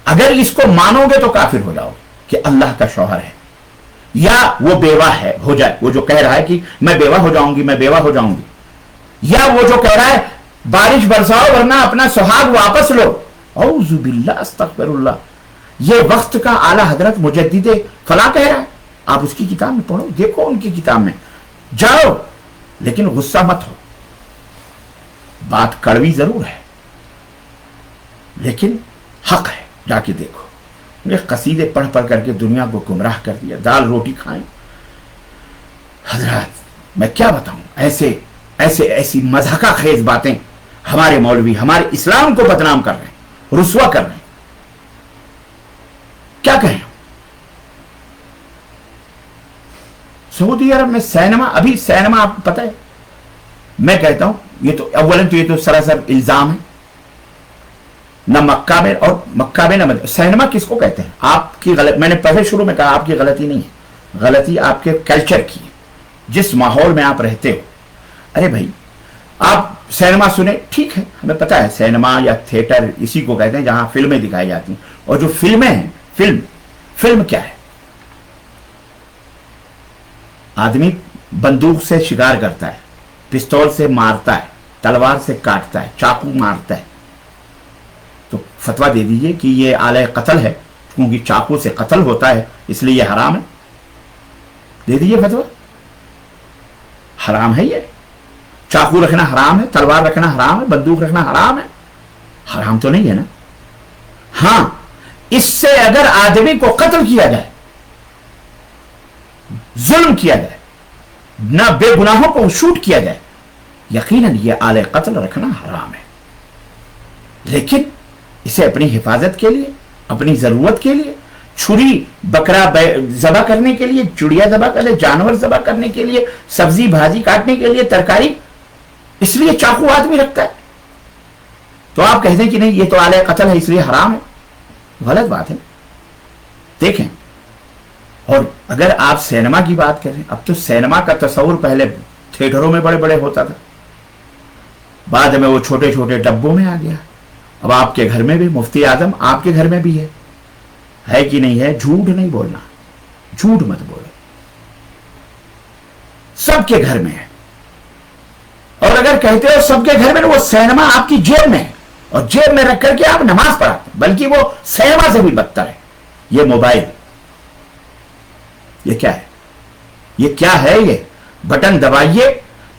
अगर इसको मानोगे तो काफिर हो जाओगे कि अल्लाह का शौहर है या वो बेवा है, हो जाए, वो जो कह रहा है कि मैं बेवा हो जाऊंगी, मैं बेवा हो जाऊंगी, या वो जो कह रहा है बारिश बरसाओ वरना अपना सुहाग वापस लो, औज़ु बिल्लाह अस्तगफिरुल्लाह। ये वक्त का आला हजरत मुजद्दिद फला कह रहा है। आप उसकी किताब में पढ़ो, देखो उनकी किताब में जाओ, लेकिन गुस्सा मत हो। बात कड़वी जरूर है लेकिन हक है, जाके देखो। ये कसीदे पढ़ पढ़ करके दुनिया को गुमराह कर दिया, दाल रोटी खाएं। हजरत मैं क्या बताऊं, ऐसी मज़हका खेज बातें हमारे मौलवी हमारे इस्लाम को बदनाम कर रहे हैं, रुस्वा कर रहे हैं। क्या कहें? सऊदी अरब में सिनेमा, अभी सिनेमा आपको पता है, मैं कहता हूं ये तो अव्वलन तो ये तो सरासर इल्जाम है। न मक्का में, और मक्का में न मदीना, सिनेमा किसको कहते हैं? आपकी गलत, मैंने पहले शुरू में कहा आपकी गलती नहीं है, गलती आपके कल्चर की है, जिस माहौल में आप रहते हो। अरे भाई, आप सिनेमा सुने, ठीक है, हमें पता है सिनेमा या थिएटर इसी को कहते हैं जहां फिल्में दिखाई जाती हैं। और जो फिल्में हैं, फिल्म क्या है? आदमी बंदूक से शिकार करता है, पिस्तौल से मारता है, तलवार से काटता है, चाकू मारता है। तो फतवा दे दीजिए कि ये आले कत्ल है, क्योंकि चाकू से कत्ल होता है इसलिए ये हराम है। दे दीजिए फतवा, हराम है ये। चाकू रखना हराम है, तलवार रखना हराम है, बंदूक रखना हराम है? हराम तो नहीं है ना। हां, इससे अगर आदमी को कत्ल किया जाए, जुल्म किया जाए, ना बेगुनाहों को शूट किया जाए, यकीनन यह आले कत्ल रखना हराम है। लेकिन इसे अपनी हिफाजत के लिए, अपनी जरूरत के लिए, छुरी बकरा जबा करने के लिए, चिड़िया जबा करने, जानवर जबा करने के लिए, सब्जी भाजी काटने के लिए, तरकारी, इसलिए चाकू आदमी रखता है। तो आप कहते हैं कि नहीं ये तो आले कत्ल है इसलिए हराम है, गलत बात है। देखें, और अगर आप सिनेमा की बात करें, अब तो सिनेमा का तस्वुर पहले थिएटरों में बड़े बड़े होता था, बाद में वो छोटे छोटे डब्बों में आ गया। अब आपके घर में भी, मुफ्ती आजम आपके घर में भी है कि नहीं है? झूठ नहीं बोलना, झूठ मत बोलो, सबके घर में है। और अगर कहते हो सबके घर में, वो सिनेमा आपकी जेब में है और जेब में रख करके आप नमाज पढ़ाते, बल्कि वो सिनेमा से भी बदतर है। ये मोबाइल, ये क्या है? ये क्या है? ये बटन दबाइए,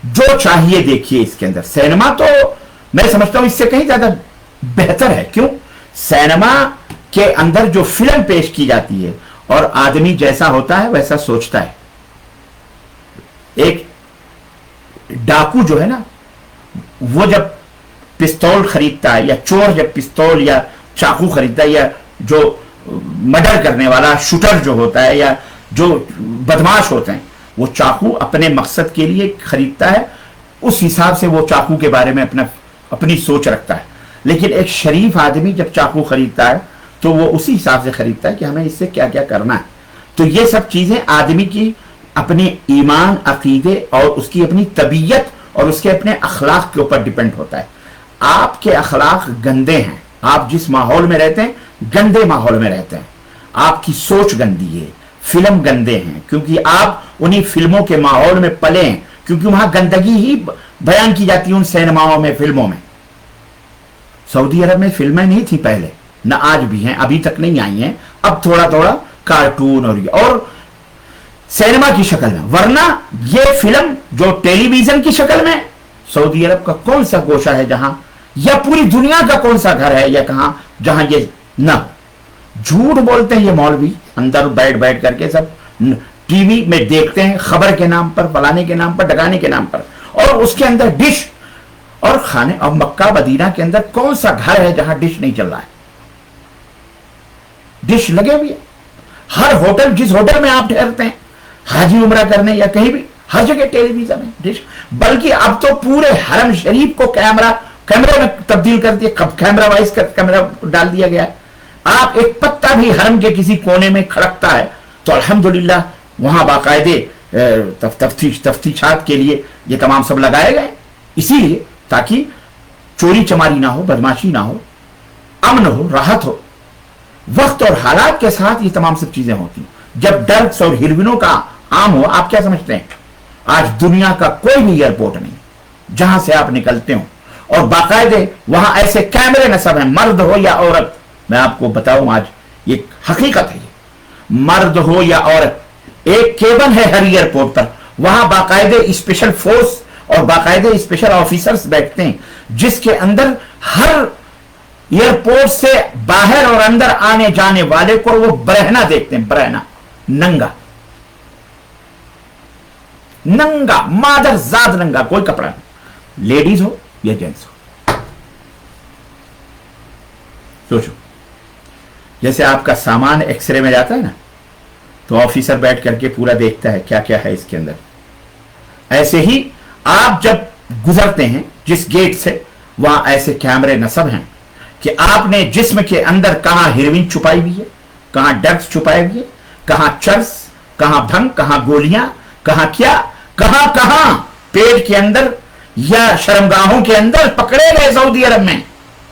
जो चाहिए देखिए इसके अंदर। सिनेमा तो मैं समझता हूं इससे कहीं ज्यादा बेहतर है। क्यों? सिनेमा के अंदर जो फिल्म पेश की जाती है और आदमी जैसा होता है वैसा सोचता है। एक डाकू जो है ना, वो जब पिस्तौल खरीदता है, या चोर जब पिस्तौल या चाकू खरीदता है, या जो मर्डर करने वाला शूटर जो होता है, या जो बदमाश होते हैं, वो चाकू अपने मकसद के लिए खरीदता है, उस हिसाब से वो चाकू के बारे में अपनी सोच रखता है। लेकिन एक शरीफ आदमी जब चाकू खरीदता है तो वो उसी हिसाब से खरीदता है कि हमें इससे क्या क्या करना है। तो ये सब चीजें आदमी की अपने ईमान, अकीदे और उसकी अपनी तबीयत और उसके अपने अखलाक के ऊपर डिपेंड होता है। आपके अखलाक गंदे हैं, आप जिस माहौल में रहते हैं गंदे माहौल में रहते हैं, आपकी सोच गंदी है, फिल्म गंदे हैं, क्योंकि आप उन्हीं फिल्मों के माहौल में पले हैं, क्योंकि वहां गंदगी ही बयान की जाती है उन सिनेमाओं में, फिल्मों में। सऊदी अरब में फिल्में नहीं थी पहले, न आज भी हैं, अभी तक नहीं आई हैं, अब थोड़ा थोड़ा कार्टून और सिनेमा की शक्ल में, वरना ये फिल्म जो टेलीविजन की शक्ल में। सऊदी अरब का कौन सा गोशा है जहां, या पूरी दुनिया का कौन सा घर है या कहां जहां ये न झूठ बोलते हैं ये मौलवी, अंदर बैठ बैठ करके सब टीवी में देखते हैं, खबर के नाम पर, फलाने के नाम पर, डगाने के नाम पर, और उसके अंदर डिश और खाने। और मक्का मदीना के अंदर कौन सा घर है जहां डिश नहीं चल रहा है? डिश लगे हुए, हर होटल, जिस होटल में आप ठहरते हैं हाजी उमरा करने या कहीं भी, हर जगह टेलीविजन है, डिश। बल्कि अब तो पूरे हरम शरीफ को कैमरे में तब्दील कर दिया, कैमरा वाइज कैमरा डाल दिया गया है। आप एक पत्ता भी हरम के किसी कोने में खड़कता है तो अल्हम्दुलिल्लाह वहां बाकायदे तफ्तीशात के लिए ये तमाम सब लगाए गए, इसीलिए ताकि चोरी चमारी ना हो, बदमाशी ना हो, अमन हो, राहत हो। वक्त और हालात के साथ ये तमाम सब चीजें होती हैं। जब ड्रग्स और हिरोइनों का आम हो, आप क्या समझते हैं? आज दुनिया का कोई भी एयरपोर्ट नहीं जहां से आप निकलते हो और बाकायदे वहां ऐसे कैमरे नस्ब हैं, मर्द हो या औरत। मैं आपको बताऊं, आज ये हकीकत है, ये मर्द हो या औरत, एक केबन है हर एयरपोर्ट पर, वहां बाकायदे स्पेशल फोर्स और बाकायदे स्पेशल ऑफिसर्स बैठते हैं, जिसके अंदर हर एयरपोर्ट से बाहर और अंदर आने जाने वाले को वो बरहना देखते हैं, बरहना, नंगा नंगा, मादर जात नंगा, कोई कपड़ा नहीं, लेडीज हो या जेंट्स हो। सोचो, जैसे आपका सामान एक्सरे में जाता है ना, तो ऑफिसर बैठ करके पूरा देखता है क्या क्या है इसके अंदर। ऐसे ही आप जब गुजरते हैं जिस गेट से, वहां ऐसे कैमरे नस्ब हैं कि आपने जिस्म के अंदर कहां हीरोइन छुपाई हुई है, कहां ड्रग्स छुपाई हुई है, कहां चर्स, कहां भंग, कहां गोलियां, कहां क्या, कहां कहां पेट के अंदर या शर्मगाहों के अंदर पकड़े गए। सऊदी अरब में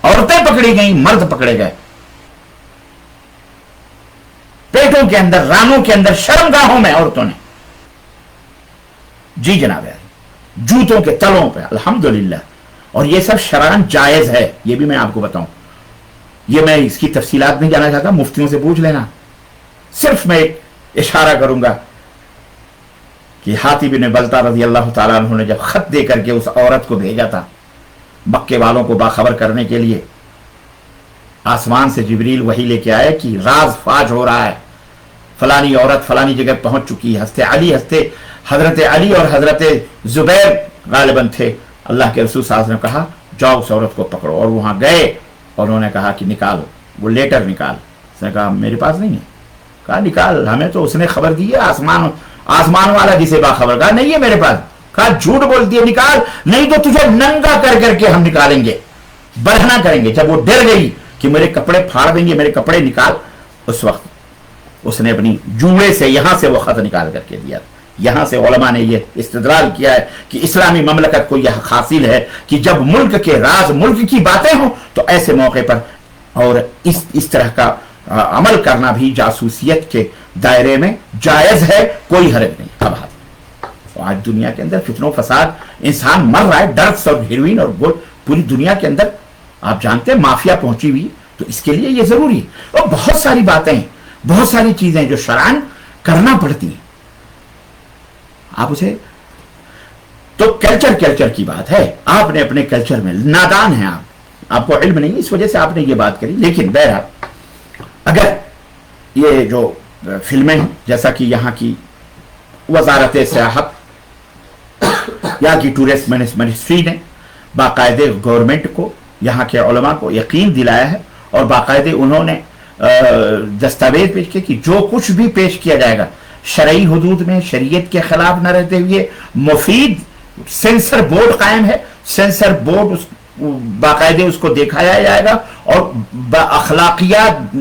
औरतें पकड़ी गई, मर्द पकड़े गए, पेटों के अंदर, रानों के अंदर, शर्मगाहों में औरतों ने। जी जनाब यार, जूतों के तलों पे, अल्हम्दुलिल्लाह। और ये सब शरान जायज है, ये भी मैं आपको बताऊं। ये मैं इसकी तफसीलात नहीं जाना चाहता, मुफ्तियों से पूछ लेना। सिर्फ मैं एक इशारा करूंगा कि हातिब बिन बल्ता रजी अल्लाह ताला अन्हु ने जब खत दे करके उस औरत को भेजा था मक्के वालों को बाखबर करने के लिए, आसमान से जिब्रील वही लेके आया कि राज फाज हो रहा है, फलानी औरत फलानी जगह पहुंच चुकी है। हजरत अली और हजरत जुबैर गालिबन थे। अल्लाह के रसूल साहब ने कहा जाओ उस औरत को पकड़ो, और वहां गए और उन्होंने कहा कि निकाल वो लेटर निकाल। उसने कहा मेरे पास नहीं है। कहा निकाल, हमें तो उसने खबर दी है, आसमान वाला जिसे बाखबर। कहा नहीं है मेरे पास। कहा झूठ बोलती है, निकाल नहीं तो तुझे नंगा कर करके हम निकालेंगे, बरहना करेंगे। जब वो डर गई कि मेरे कपड़े फाड़ देंगे, मेरे कपड़े निकाल, उस वक्त उसने अपनी जूड़े से यहां से वो खत निकाल करके दिया। यहां से उलमा ने ये इस्तदलाल किया है कि इस्लामी ममलकत को यह हासिल है कि जब मुल्क के राज मुल्क की बातें हो तो ऐसे मौके पर और इस तरह का अमल करना भी जासूसियत के दायरे में जायज है, कोई हर्ज नहीं। अब आज दुनिया के अंदर फितनो फसाद, इंसान मर रहा है, ड्रग्स और हेरोइन और गोल्ड पूरी दुनिया के अंदर आप जानते हैं माफिया पहुंची हुई, तो इसके लिए ये जरूरी है। और बहुत सारी बातें, बहुत सारी चीजें जो शरअन करना पड़ती हैं, आप उसे तो कल्चर की बात है। आपने अपने कल्चर में नादान है, आपको इल्म नहीं, इस वजह से आपने ये बात करी। लेकिन बहरहाल अगर ये जो फिल्में हैं, जैसा कि यहाँ की वजारत सियाहत, यहाँ की टूरिस्ट मिनिस्ट्री ने बाकायदे गवर्नमेंट को, यहाँ के उलमा को यकीन दिलाया है और बाकायदे उन्होंने दस्तावेज पेश किए कि जो कुछ भी पेश किया जाएगा शरई हुदूद में, शरीयत के खिलाफ न रहते हुए, मुफीद सेंसर बोर्ड कायम है, सेंसर बोर्ड बाकायदे उसको दिखाया जाएगा और अखलाकियात,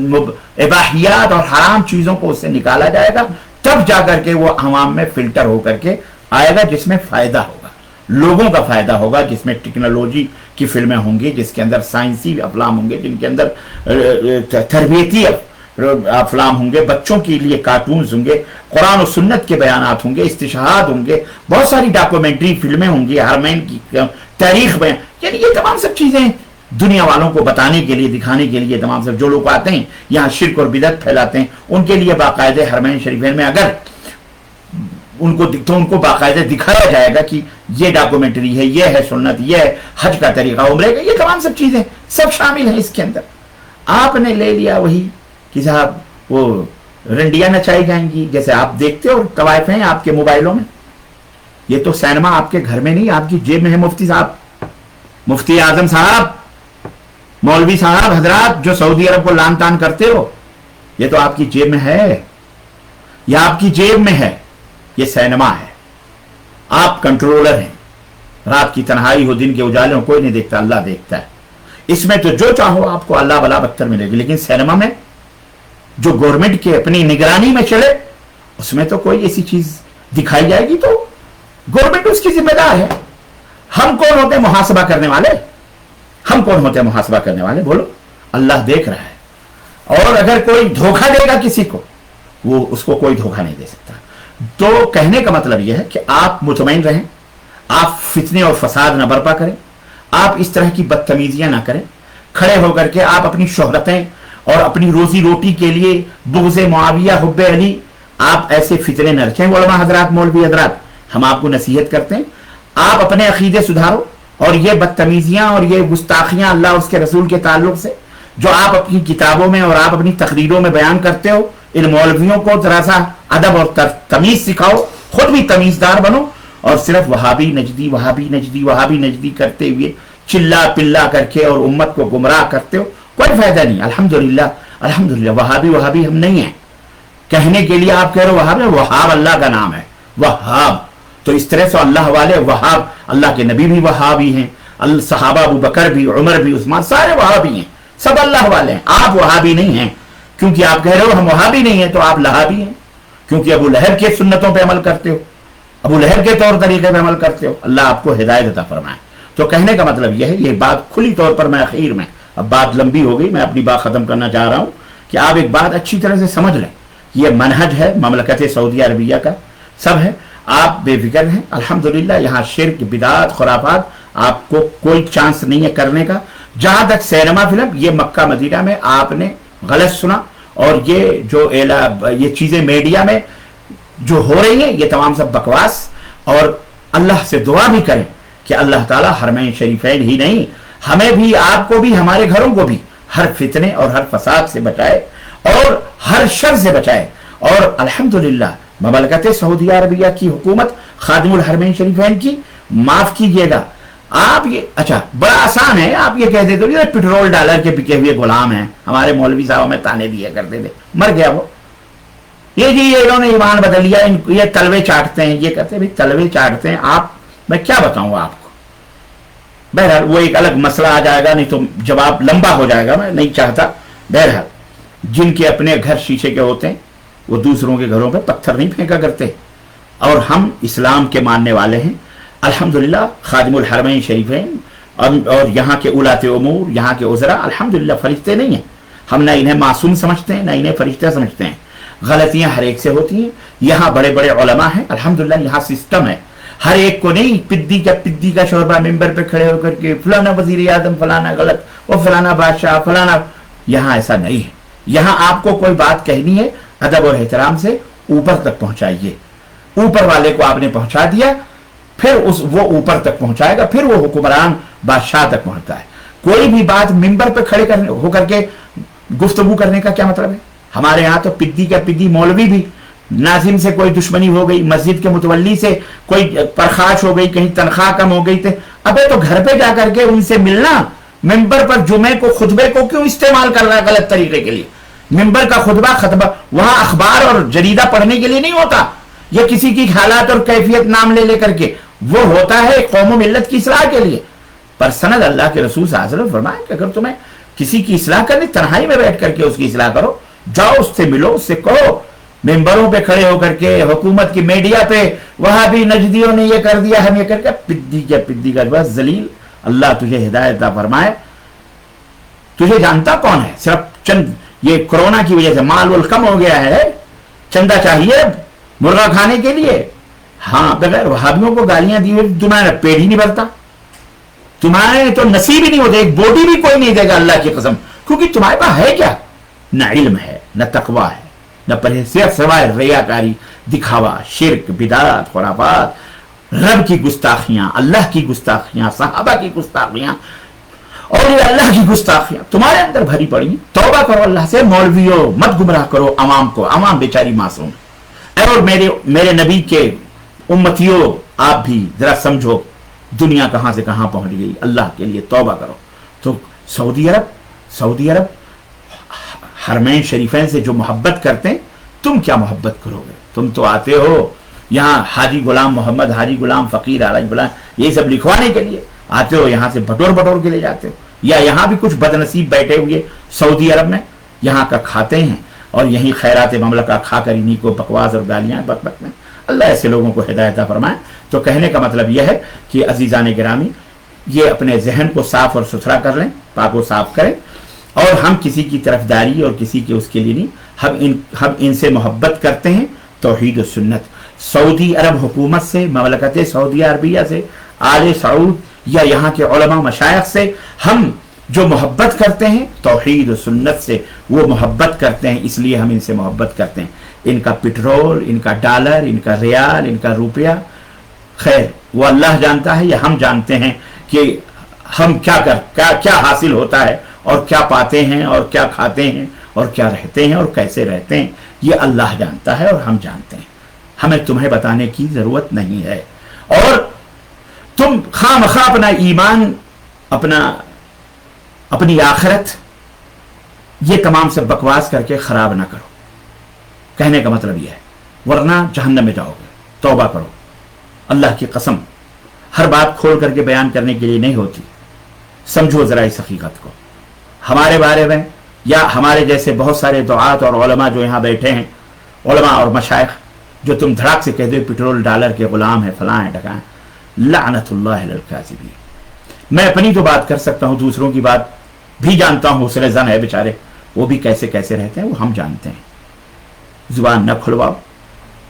इबाहियात और हराम चीजों को उससे निकाला जाएगा, तब जाकर के वो अवाम में फिल्टर होकर के आएगा, जिसमें फायदा होगा, लोगों का फायदा होगा, जिसमें टेक्नोलॉजी की फिल्में होंगी, जिसके अंदर साइंसी अफलाम होंगे, जिनके अंदर तरबियती अफलाम होंगे, बच्चों के लिए कार्टून्स होंगे, कुरान और सुन्नत के बयानात होंगे, इस्तिशहाद होंगे, बहुत सारी डॉक्यूमेंट्री फिल्में होंगी, हरमैन की तारीख में, यानी ये तमाम सब चीजें दुनिया वालों को बताने के लिए, दिखाने के लिए, तमाम सब जो लोग आते हैं यहाँ शिर्क और बिदअत फैलाते हैं, उनके लिए बाकायदे हरमैन शरीफैन में अगर उनको बाकायदे दिखाया जाएगा कि ये डॉक्यूमेंट्री है, ये है सुन्नत, ये है हज का तरीका, उम्रे का, ये तमाम सब चीजें सब शामिल हैं इसके अंदर। आपने ले लिया वही कि साहब वो रंडियां नचाई जाएंगी, जैसे आप देखते हो तवाइफ हैं आपके मोबाइलों में, ये तो सिनेमा आपके घर में नहीं, आपकी जेब में है। मुफ्ती साहब, मुफ्ती आजम साहब, मौलवी साहब, हजरात जो सऊदी अरब को लान तान करते हो, ये तो आपकी जेब में है, यह आपकी जेब में है, ये सिनेमा है, आप कंट्रोलर हैं। रात की तन्हाई हो, दिन के उजाले हो, कोई नहीं देखता, अल्लाह देखता है। इसमें तो जो चाहो आपको अल्लाह बला बख्तर मिलेगी, लेकिन सिनेमा में जो गवर्नमेंट के अपनी निगरानी में चले, उसमें तो कोई ऐसी चीज दिखाई जाएगी तो गवर्नमेंट उसकी जिम्मेदार है। हम कौन होते मुहासबा करने वाले? हम कौन होते मुहासबा करने वाले? बोलो, अल्लाह देख रहा है। और अगर कोई धोखा देगा किसी को, वो उसको कोई धोखा नहीं दे सकता। तो कहने का मतलब यह है कि आप मुतमईन रहें, आप फितने और फसाद न बर्पा करें, आप इस तरह की बदतमीजियां ना करें, खड़े होकर के आप अपनी शोहरतें और अपनी रोजी रोटी के लिए बुग़्ज़े मुआविया, हुब्बे अली, आप ऐसे फितने न रखें। उलमा हजरात, मौलवी हजरात, हम आपको नसीहत करते हैं, आप अपने अकीदे सुधारो और ये बदतमीजियां और ये गुस्ताखियां अल्लाह उसके रसूल के ताल्लुक से जो आप अपनी किताबों में और आप अपनी तकरीरों में बयान करते हो, इन मौलवियों को जरा सा अदब और तमीज सिखाओ, खुद भी तमीजदार बनो, और सिर्फ वहाबी नजदी वहाबी नजदी वहाबी नजदी करते हुए चिल्ला पिल्ला करके और उम्मत को गुमराह करते हो, कोई फायदा नहीं। अल्हम्दुलिल्लाह, अल्हम्दुलिल्लाह, वहाबी वहाबी हम नहीं हैं। कहने के लिए आप कह रहे हो वहाब है, वहाब अल्लाह का नाम है, वहाब। तो इस तरह से अल्लाह वाले वहाब, अल्लाह के नबी भी वहाबी हैं, सहाबा अबू बकर भी, उमर भी, उस्मान, सारे वहाबी हैं, सब अल्लाह वाले हैं। आप वहाबी नहीं हैं, क्योंकि आप कह रहे हो हम वहाबी नहीं हैं, तो आप लहाबी हैं, क्योंकि अबू लहब के सुन्नतों पे अमल करते हो, अबू लहब के तौर तरीके पे अमल करते हो। अल्लाह आपको हिदायत अता फरमाए। तो कहने का मतलब यह है, ये बात खुली तौर पर मैं आखिर में, अब बात लंबी हो गई, मैं अपनी बात खत्म करना चाह रहा हूं कि आप एक बात अच्छी तरह से समझ लें, ये मनहज है ममलकत सऊदी अरबिया का, सब है, आप बेफिक्र हैं। अल्हम्दुलिल्लाह, यहाँ शिर्क, बिदात, खुराफात आपको कोई चांस नहीं है करने का। जहां तक सिनेमा फिल्म, ये मक्का मदीना में आपने गलत सुना, और ये जो ये चीजें मीडिया में जो हो रही है ये तमाम सब बकवास, और अल्लाह से दुआ भी करें कि अल्लाह ताला हरमैन शरीफैन ही नहीं, हमें भी, आपको भी, हमारे घरों को भी हर फितने और हर फसाद से बचाए और हर शर से बचाए। और अल्हम्दुलिल्लाह ममलकत सऊदी अरबिया की हुकूमत खादिमुल हरमैन शरीफैन की, माफ कीजिएगा आप ये, अच्छा बड़ा आसान है, आप ये कह देते हो पेट्रोल डॉलर के बिके हुए गुलाम हैं, हमारे मौलवी साहब हमें ताने दिया करते थे, मर गया वो, ये जी ये इन्होंने ईमान बदल लिया, ये तलवे चाटते हैं, ये कहते हैं भाई तलवे चाटते हैं आप, मैं क्या बताऊं आपको। बहरहाल वो एक अलग मसला आ जाएगा, नहीं तो जवाब लंबा हो जाएगा, मैं नहीं चाहता। बहरहाल जिनके अपने घर शीशे के होते हैं वो दूसरों के घरों पे पत्थर नहीं फेंका करते, और हम इस्लाम के मानने वाले हैं अल्हम्दुलिल्लाह। खादिमुल हरमैन शरीफैन और यहाँ के उलाते उमूर, यहाँ के उज़रा अल्हम्दुलिल्लाह फरिश्ते नहीं हैं, हम ना इन्हें मासूम समझते हैं ना इन्हें फरिश्ते समझते हैं, गलतियां हर एक से होती हैं। यहाँ बड़े बड़े उलमा हैं अल्हम्दुलिल्लाह, यहाँ सिस्टम है, हर एक को नहीं पिद्दी का शोरबा मिंबर पे खड़े होकर के फलाना वजीर आजम फलाना गलत, वो फलाना बादशाह फलाना, यहाँ ऐसा नहीं है। यहाँ आपको कोई बात कहनी है अदब और एहतराम से ऊपर तक पहुंचाइए, ऊपर वाले को आपने पहुंचा दिया, फिर वो ऊपर तक पहुंचाएगा, फिर वो हुक्मरान बादशाह तक पहुंचता है। कोई भी बात मिंबर पे खड़े करने होकर के गुफ्तगू करने का क्या मतलब है। हमारे यहाँ तो पिद्दी मौलवी भी, नाजिम से कोई दुश्मनी हो गई, मस्जिद के मुतवल्ली से कोई परखाश हो गई, कहीं तनख्वाह कम हो गई, थे अबे तो घर पे जाकर के उनसे मिलना, मिंबर पर जुमे को खुतबे को क्यों इस्तेमाल कर रहा है गलत तरीके के लिए। मिंबर का खतबा वहां अखबार और जरीदा पढ़ने के लिए नहीं होता, यह किसी की हालात और कैफियत नाम ले लेकर के, वो होता है कौम मिल्लत की इस्लाह के लिए। पर सनद अल्लाह के रसूल सल्लल्लाहु अलैहि वसल्लम फरमाए कि अगर तुम्हें किसी की इस्लाह करनी, तन्हाई में बैठ करके उसकी इस्लाह करो, जाओ उससे मिलो, उससे कहो। मेंबरों पे खड़े होकर के हुकूमत की मीडिया पे वहां भी नजदियों ने ये कर दिया, हम ये करके पिद्दी का बस जलील, अल्लाह तुझे हिदायत फरमाए। तुझे जानता कौन है, सिर्फ चंद ये कोरोना की वजह से माल वल कम हो गया है, चंदा चाहिए मुर्गा खाने के लिए। हाँ, बगैर वहाबियों को गालियां दी हुई तुम्हारा पेट ही नहीं भरता, तुम्हारे तो नसीब ही नहीं होते, एक बोटी भी कोई नहीं देगा अल्लाह की कसम, क्योंकि तुम्हारे पास है क्या, न इल्म है, न तकवा है, न परहेज़, सिवाय रियाकारी, दिखावा, शिर्क, बिदात, खुराफात, रब की गुस्ताखियां, अल्लाह की गुस्ताखियां, सहाबा की गुस्ताखियां और ये अल्लाह की गुस्ताखियां तुम्हारे अंदर भरी पड़ी। तौबा करो अल्लाह से, मौलवियों मत गुमराह करो अवाम को, अवाम बेचारी मासूम। और मेरे नबी के उम्मतियों, आप भी जरा समझो दुनिया कहां से कहां पहुंच गई, अल्लाह के लिए तौबा करो। तो सऊदी अरब हरमैन शरीफैन से जो मोहब्बत करते हैं, तुम क्या मोहब्बत करोगे। तुम तो आते हो यहाँ हाजी गुलाम मोहम्मद, हाजी गुलाम फकीर, हाजी गुलाम ये सब लिखवाने के लिए आते हो, यहाँ से बटोर के ले जाते हो, या यहाँ भी कुछ बदनसीब बैठे हुए सऊदी अरब में यहाँ का खाते हैं और यही खैरात ममलका खाकर इन्हीं को बकवास और गालियां बक में। अल्लाह ऐसे लोगों को हिदायत फरमाए। तो कहने का मतलब यह है कि अजीजान गिरामी, ये अपने जहन को साफ और सुथरा कर लें, पाको साफ करें, और हम किसी की तरफदारी और किसी के उसके लिए नहीं, हम इनसे मोहब्बत करते हैं, तौहीद और सुन्नत। सऊदी अरब हुकूमत से, ममलकत सऊदी अरबिया से, आले सऊद या यहाँ के उलमा मशाइख से हम जो मोहब्बत करते हैं तौहीद और सुन्नत से, वो मोहब्बत करते हैं, इसलिए हम इनसे मोहब्बत करते हैं। इनका पेट्रोल, इनका डॉलर, इनका रियाल, इनका रुपया, खैर वो अल्लाह जानता है या हम जानते हैं कि हम क्या हासिल होता है और क्या पाते हैं और क्या खाते हैं और क्या रहते हैं और कैसे रहते हैं, ये अल्लाह जानता है और हम जानते हैं। हमें तुम्हें बताने की जरूरत नहीं है। और तुम खामखा अपना ईमान, अपनी आखिरत, ये तमाम सब बकवास करके खराब ना करो। कहने का मतलब यह है, वरना जहन्नम में जाओगे। तौबा करो, अल्लाह की कसम, हर बात खोल करके बयान करने के लिए नहीं होती। समझो जरा इस हकीकत को। हमारे बारे में या हमारे जैसे बहुत सारे दुआत और उलमा जो यहाँ बैठे हैं, उलमा और मशाइख, जो तुम धड़ाक से कह दो पेट्रोल डॉलर के गुलाम है, फलां है, ढकाएं, लानतुल्लाह अलल काज़िबीन। मैं अपनी तो बात कर सकता हूँ, दूसरों की बात भी जानता हूँ, उसने जन है बेचारे, वो भी कैसे कैसे रहते हैं वो हम जानते हैं। जुबान न खुलवाओ,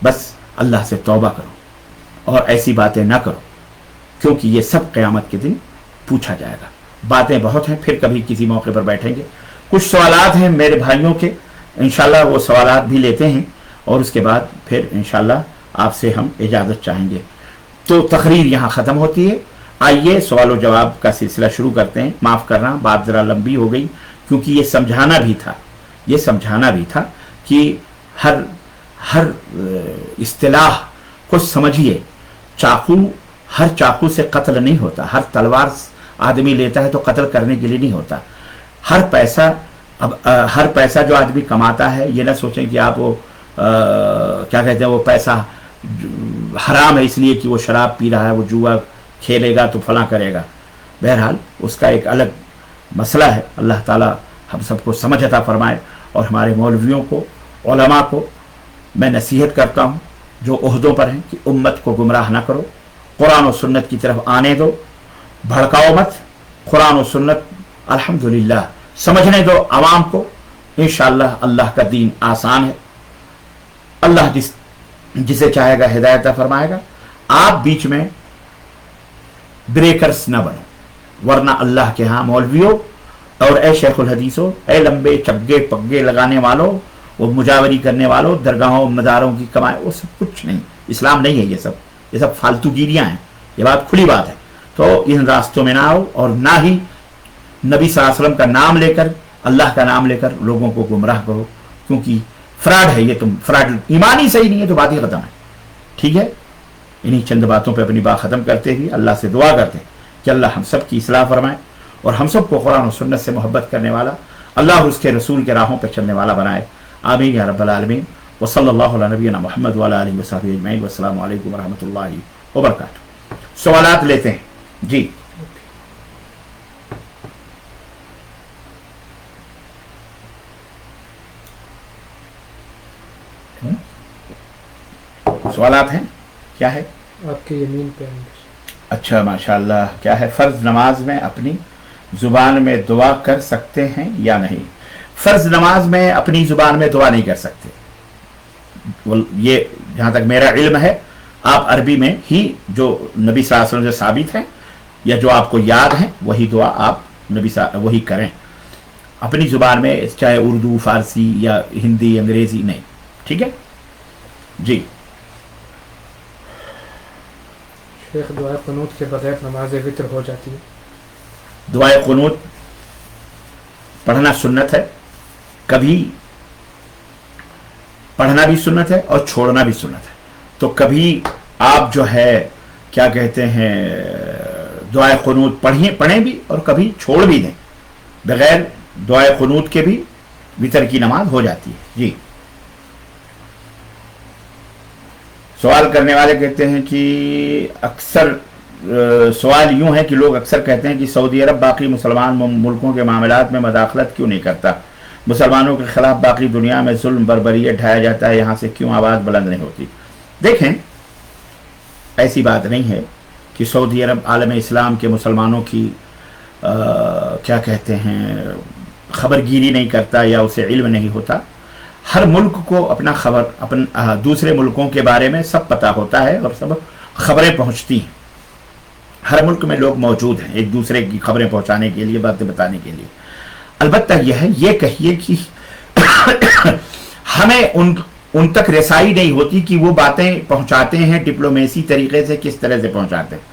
बस अल्लाह से तौबा करो और ऐसी बातें ना करो, क्योंकि ये सब क़यामत के दिन पूछा जाएगा। बातें बहुत हैं, फिर कभी किसी मौके पर बैठेंगे। कुछ सवालात हैं मेरे भाइयों के, इंशाल्लाह वो सवालात भी लेते हैं اور اس کے بعد پھر انشاءاللہ آپ سے ہم اجازت چاہیں گے. تو تقریر یہاں ختم ہوتی ہے. آئیے سوال و جواب کا سلسلہ شروع کرتے ہیں. معاف کرنا بات ذرا لمبی ہو گئی کیونکہ یہ سمجھانا بھی تھا کہ ہر اصطلاح کو سمجھیے. ہر چاقو سے قتل نہیں ہوتا. ہر تلوار آدمی لیتا ہے تو قتل کرنے کے لیے نہیں ہوتا. ہر پیسہ جو آدمی کماتا ہے یہ نہ سوچیں کہ آپ وہ کیا کہتے ہیں وہ پیسہ حرام ہے اس لیے کہ وہ شراب پی رہا ہے, وہ جوا کھیلے گا تو فلاں کرے گا. بہرحال اس کا ایک الگ مسئلہ ہے. اللہ تعالی ہم سب کو سمجھ عطا فرمائے. اور ہمارے مولویوں کو, علماء کو میں نصیحت کرتا ہوں جو عہدوں پر ہیں کہ امت کو گمراہ نہ کرو, قرآن و سنت کی طرف آنے دو, بھڑکاؤ مت. قرآن و سنت الحمدللہ سمجھنے دو عوام کو. انشاءاللہ اللہ کا دین آسان ہے. اللہ جسے چاہے گا ہدایت فرمائے گا. آپ بیچ میں بریکرز نہ بنو, ورنہ اللہ کے ہاں مولویوں اور اے شیخ الحدیثوں, اے لمبے چگے پگے لگانے والوں, وہ مجاوری کرنے والوں, درگاہوں مداروں کی کمائے, وہ سب کچھ نہیں. اسلام نہیں ہے یہ سب فالتو گیریاں ہیں. یہ بات کھلی بات ہے. تو ان راستوں میں نہ آؤ اور نہ ہی نبی صلی اللہ علیہ وسلم کا نام لے کر, اللہ کا نام لے کر لوگوں کو گمراہ کرو, کیونکہ فراڈ ہے یہ. تم فراڈ, ایمان ہی صحیح نہیں ہے تو بات ہی ختم ہے. ٹھیک ہے, انہی چند باتوں پہ اپنی بات ختم کرتے ہوئے اللہ سے دعا کرتے ہیں کہ اللہ ہم سب کی اصلاح فرمائے اور ہم سب کو قرآن و سنت سے محبت کرنے والا, اللہ اور اس کے رسول کے راہوں پہ چلنے والا بنائے. آمین یا رب العالمین. وصلی اللہ علی نبینا محمد وعلی آلہ وصحبہ اجمعین. والسلام علیکم ورحمۃ اللہ وبرکاتہ. سوالات لیتے ہیں جی. سوالات ہیں, کیا ہے آپ کی یمین پہ ہیں. اچھا ماشاءاللہ. کیا ہے, فرض نماز میں اپنی زبان میں دعا کر سکتے ہیں یا نہیں؟ فرض نماز میں اپنی زبان میں دعا نہیں کر سکتے. یہ جہاں تک میرا علم ہے آپ عربی میں ہی جو نبی صلی اللہ علیہ وسلم سے ثابت ہیں یا جو آپ کو یاد ہیں وہی دعا آپ وہی کریں. اپنی زبان میں چاہے اردو, فارسی یا ہندی, انگریزی نہیں. ٹھیک ہے جی. شیخ دعائے قنوت کے بغیر نماز وتر ہو جاتی ہے؟ دعائے قنوت پڑھنا سنت ہے. کبھی پڑھنا بھی سنت ہے اور چھوڑنا بھی سنت ہے. تو کبھی آپ جو ہے کیا کہتے ہیں دعائے قنوت پڑھیں بھی اور کبھی چھوڑ بھی دیں. بغیر دعائے قنوت کے بھی وتر کی نماز ہو جاتی ہے. جی. سوال کرنے والے کہتے ہیں کہ اکثر سوال یوں ہے کہ لوگ اکثر کہتے ہیں کہ سعودی عرب باقی مسلمان ملکوں کے معاملات میں مداخلت کیوں نہیں کرتا؟ مسلمانوں کے خلاف باقی دنیا میں ظلم بربریت ڈھایا جاتا ہے, یہاں سے کیوں آواز بلند نہیں ہوتی؟ دیکھیں, ایسی بات نہیں ہے کہ سعودی عرب عالم اسلام کے مسلمانوں کی کیا کہتے ہیں خبر گیری نہیں کرتا یا اسے علم نہیں ہوتا. ہر ملک کو اپنا دوسرے ملکوں کے بارے میں سب پتہ ہوتا ہے اور سب خبریں پہنچتی ہیں. ہر ملک میں لوگ موجود ہیں ایک دوسرے کی خبریں پہنچانے کے لیے, باتیں بتانے کے لیے. البتہ یہ کہیے کہ ہمیں ان تک رسائی نہیں ہوتی کہ وہ باتیں پہنچاتے ہیں ڈپلومیسی طریقے سے, کس طرح سے پہنچاتے ہیں.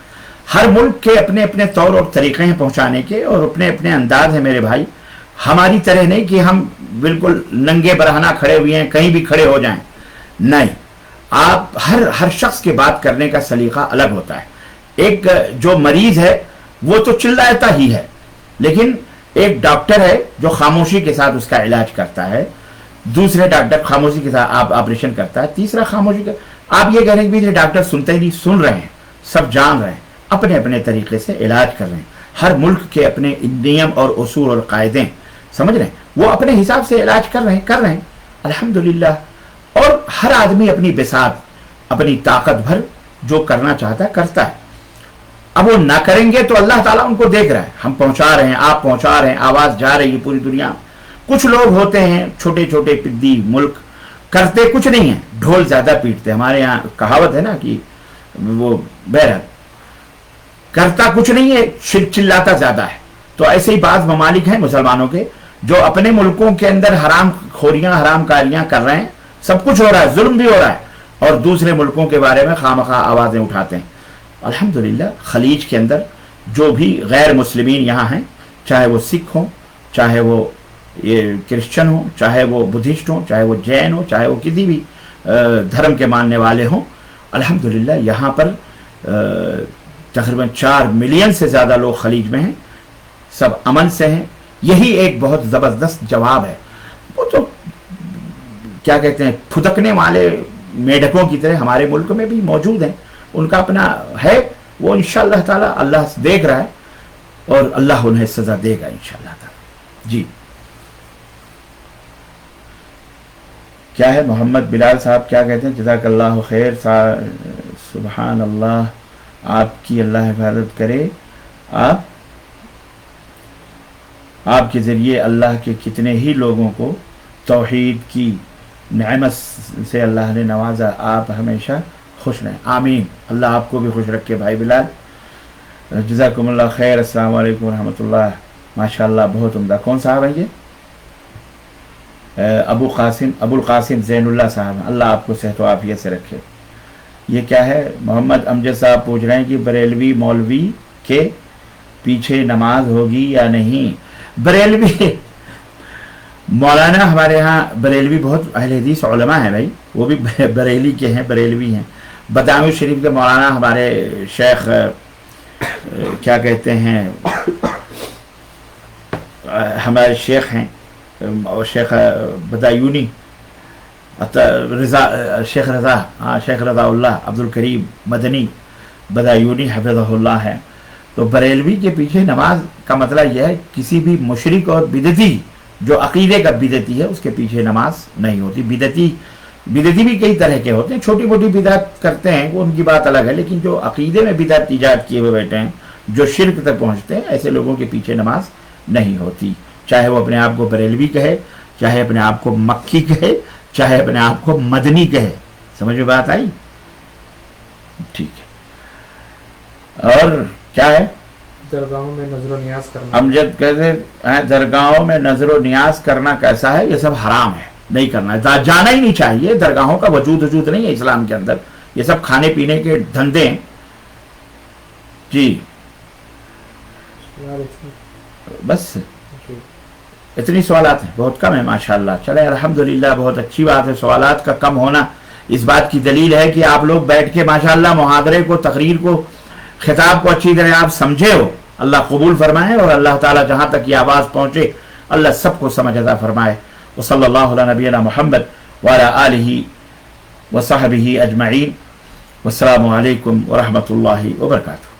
ہر ملک کے اپنے اپنے طور اور طریقے ہیں پہنچانے کے اور اپنے اپنے انداز ہیں میرے بھائی. ہماری طرح نہیں کہ ہم بالکل ننگے برہنہ کھڑے ہوئے ہیں, کہیں بھی کھڑے ہو جائیں. نہیں, آپ ہر شخص کے بات کرنے کا سلیقہ الگ ہوتا ہے. ایک جو مریض ہے وہ تو چلاتا ہی ہے, لیکن ایک ڈاکٹر ہے جو خاموشی کے ساتھ اس کا علاج کرتا ہے, دوسرے ڈاکٹر خاموشی کے ساتھ آپریشن کرتا ہے, تیسرا خاموشی کا. آپ یہ کہہ رہے ہیں کہ ڈاکٹر سنتے ہی نہیں, سن رہے ہیں, سب جان رہے ہیں, اپنے اپنے طریقے سے علاج کر رہے ہیں. ہر ملک کے اپنے نیم اور اصول اور قاعدے سمجھ رہے ہیں, وہ اپنے حساب سے علاج کر رہے ہیں الحمدللہ. اور ہر آدمی اپنی بساط, اپنی طاقت بھر جو کرنا چاہتا ہے کرتا ہے. اب وہ نہ کریں گے تو اللہ تعالیٰ ان کو دیکھ رہا ہے. ہم پہنچا رہے ہیں, آپ پہنچا رہے ہیں, آواز جا رہی ہے پوری دنیا. کچھ لوگ ہوتے ہیں چھوٹے چھوٹے پدی ملک, کرتے کچھ نہیں ہیں, ڈھول زیادہ پیٹتے. ہمارے یہاں کہاوت ہے نا کہ وہ بہرحال کرتا کچھ نہیں ہے, چلاتا زیادہ ہے. تو ایسے ہی بعض ممالک ہیں مسلمانوں کے جو اپنے ملکوں کے اندر حرام خوریاں, حرام کاریاں کر رہے ہیں, सब कुछ हो रहा है, जुल्म भी हो रहा है, और दूसरे मुल्कों के बारे में खामखा आवाज़ें उठाते हैं। अल्हम्दुलिल्लाह खलीज के अंदर जो भी गैर मुस्लिमीन यहाँ हैं, चाहे वो सिख हों, चाहे वो ये क्रिश्चियन हो, चाहे वो बुद्धिस्ट हो, चाहे वो जैन हो, चाहे वो किसी भी धर्म के मानने वाले हों, अल्हम्दुलिल्लाह यहाँ पर तकरीबन 4 मिलियन से ज़्यादा लोग खलीज में हैं, सब अमन से हैं। यही एक बहुत ज़बरदस्त जवाब है। वो तो क्या कहते हैं, फुदकने वाले मेढकों की तरह हमारे मुल्क में भी मौजूद हैं, उनका अपना है, वो इंशाअल्लाह ताला अल्लाह देख रहा है और अल्लाह उन्हें सज़ा देगा इंशाअल्लाह ताला। जी क्या है, मोहम्मद बिलाल साहब क्या कहते हैं, जज़ाकल्लाहु खैर, सुबहान अल्लाह, आपकी अल्लाह हिफाजत करे। आपके ज़रिए अल्लाह के कितने ही लोगों को तौहीद की नेमत से अल्लाह ने नवाजा, आप हमेशा खुश रहें। आमीन, अल्लाह आपको भी खुश रखे भाई बिलाल। जज़ाकुमुल्लाह खैर। अस्सलाम वालेकुम रहमतुल्लाह। माशाअल्लाह, बहुत उम्दा। कौन साहब है ये? अबुल कासिम ज़ैनुल्लाह साहब, अल्लाह आपको सेहत व आफियत से रखे। ये क्या है, मोहम्मद अमजद साहब पूछ रहे हैं कि बरेलवी मौलवी के पीछे नमाज होगी या नहीं। बरेलवी मौलाना हमारे यहाँ बरेलवी बहुत अहले हदीस उलमा हैं भाई, वो भी बरेली के हैं, बरेलवी हैं। बदामी शरीफ के मौलाना हमारे शेख क्या कहते हैं, हमारे शेख हैं, शेख बदायूनी शेख रज़ा, हाँ शेख रज़ाउल्लाह अब्दुल करीम मदनी बदायूनी हफ़िज़हुल्लाह है। तो बरेलवी के पीछे नमाज का मतलब यह है किसी भी मुशरिक और बिदती, जो अकीदे का बिदती है, उसके पीछे नमाज नहीं होती। बिदती भी कई तरह के होते हैं, छोटी मोटी बिदअत करते हैं वो उनकी बात अलग है, लेकिन जो अकीदे में बिदअत ईजाद किए हुए बैठे हैं, जो शिर्क तक पहुँचते हैं, ऐसे लोगों के पीछे नमाज नहीं होती। चाहे वो अपने आप को बरेलवी कहे, चाहे अपने आप को मक्की कहे, चाहे अपने आप को मदनी कहे। समझ में बात आई? ठीक है। और क्या है, दरगाहों में नजरो नियाज करना। अमजद कहते हैं दरगाहों में नजरो नियाज करना कैसा है, ये सब हराम है, नहीं करना, जाना ही नहीं चाहिए। दरगाहों का वजूद नहीं है इस्लाम के अंदर, ये सब खाने पीने के धंधे हैं। जी बस इतनी सवालात हैं, बहुत कम है माशाल्लाह। चले अल्हम्दुलिल्लाह, बहुत अच्छी बात है। सवालात का कम होना इस बात की दलील है कि आप लोग बैठ के माशाल्लाह मुहादरे को, तकरीर को, खिताब को अच्छी तरह आप समझे हो। अल्लाह कबूल फरमाए और अल्लाह ताला जहाँ तक ये आवाज़ पहुँचे अल्लाह सबको समझ अता फरमाए। व सल्लल्लाहु अला नबीना मुहम्मद व अला आलिहि व सहबिहि अजमईन। वस्सलामु अलैकुम व रहमतुल्लाहि व बरकातुहू।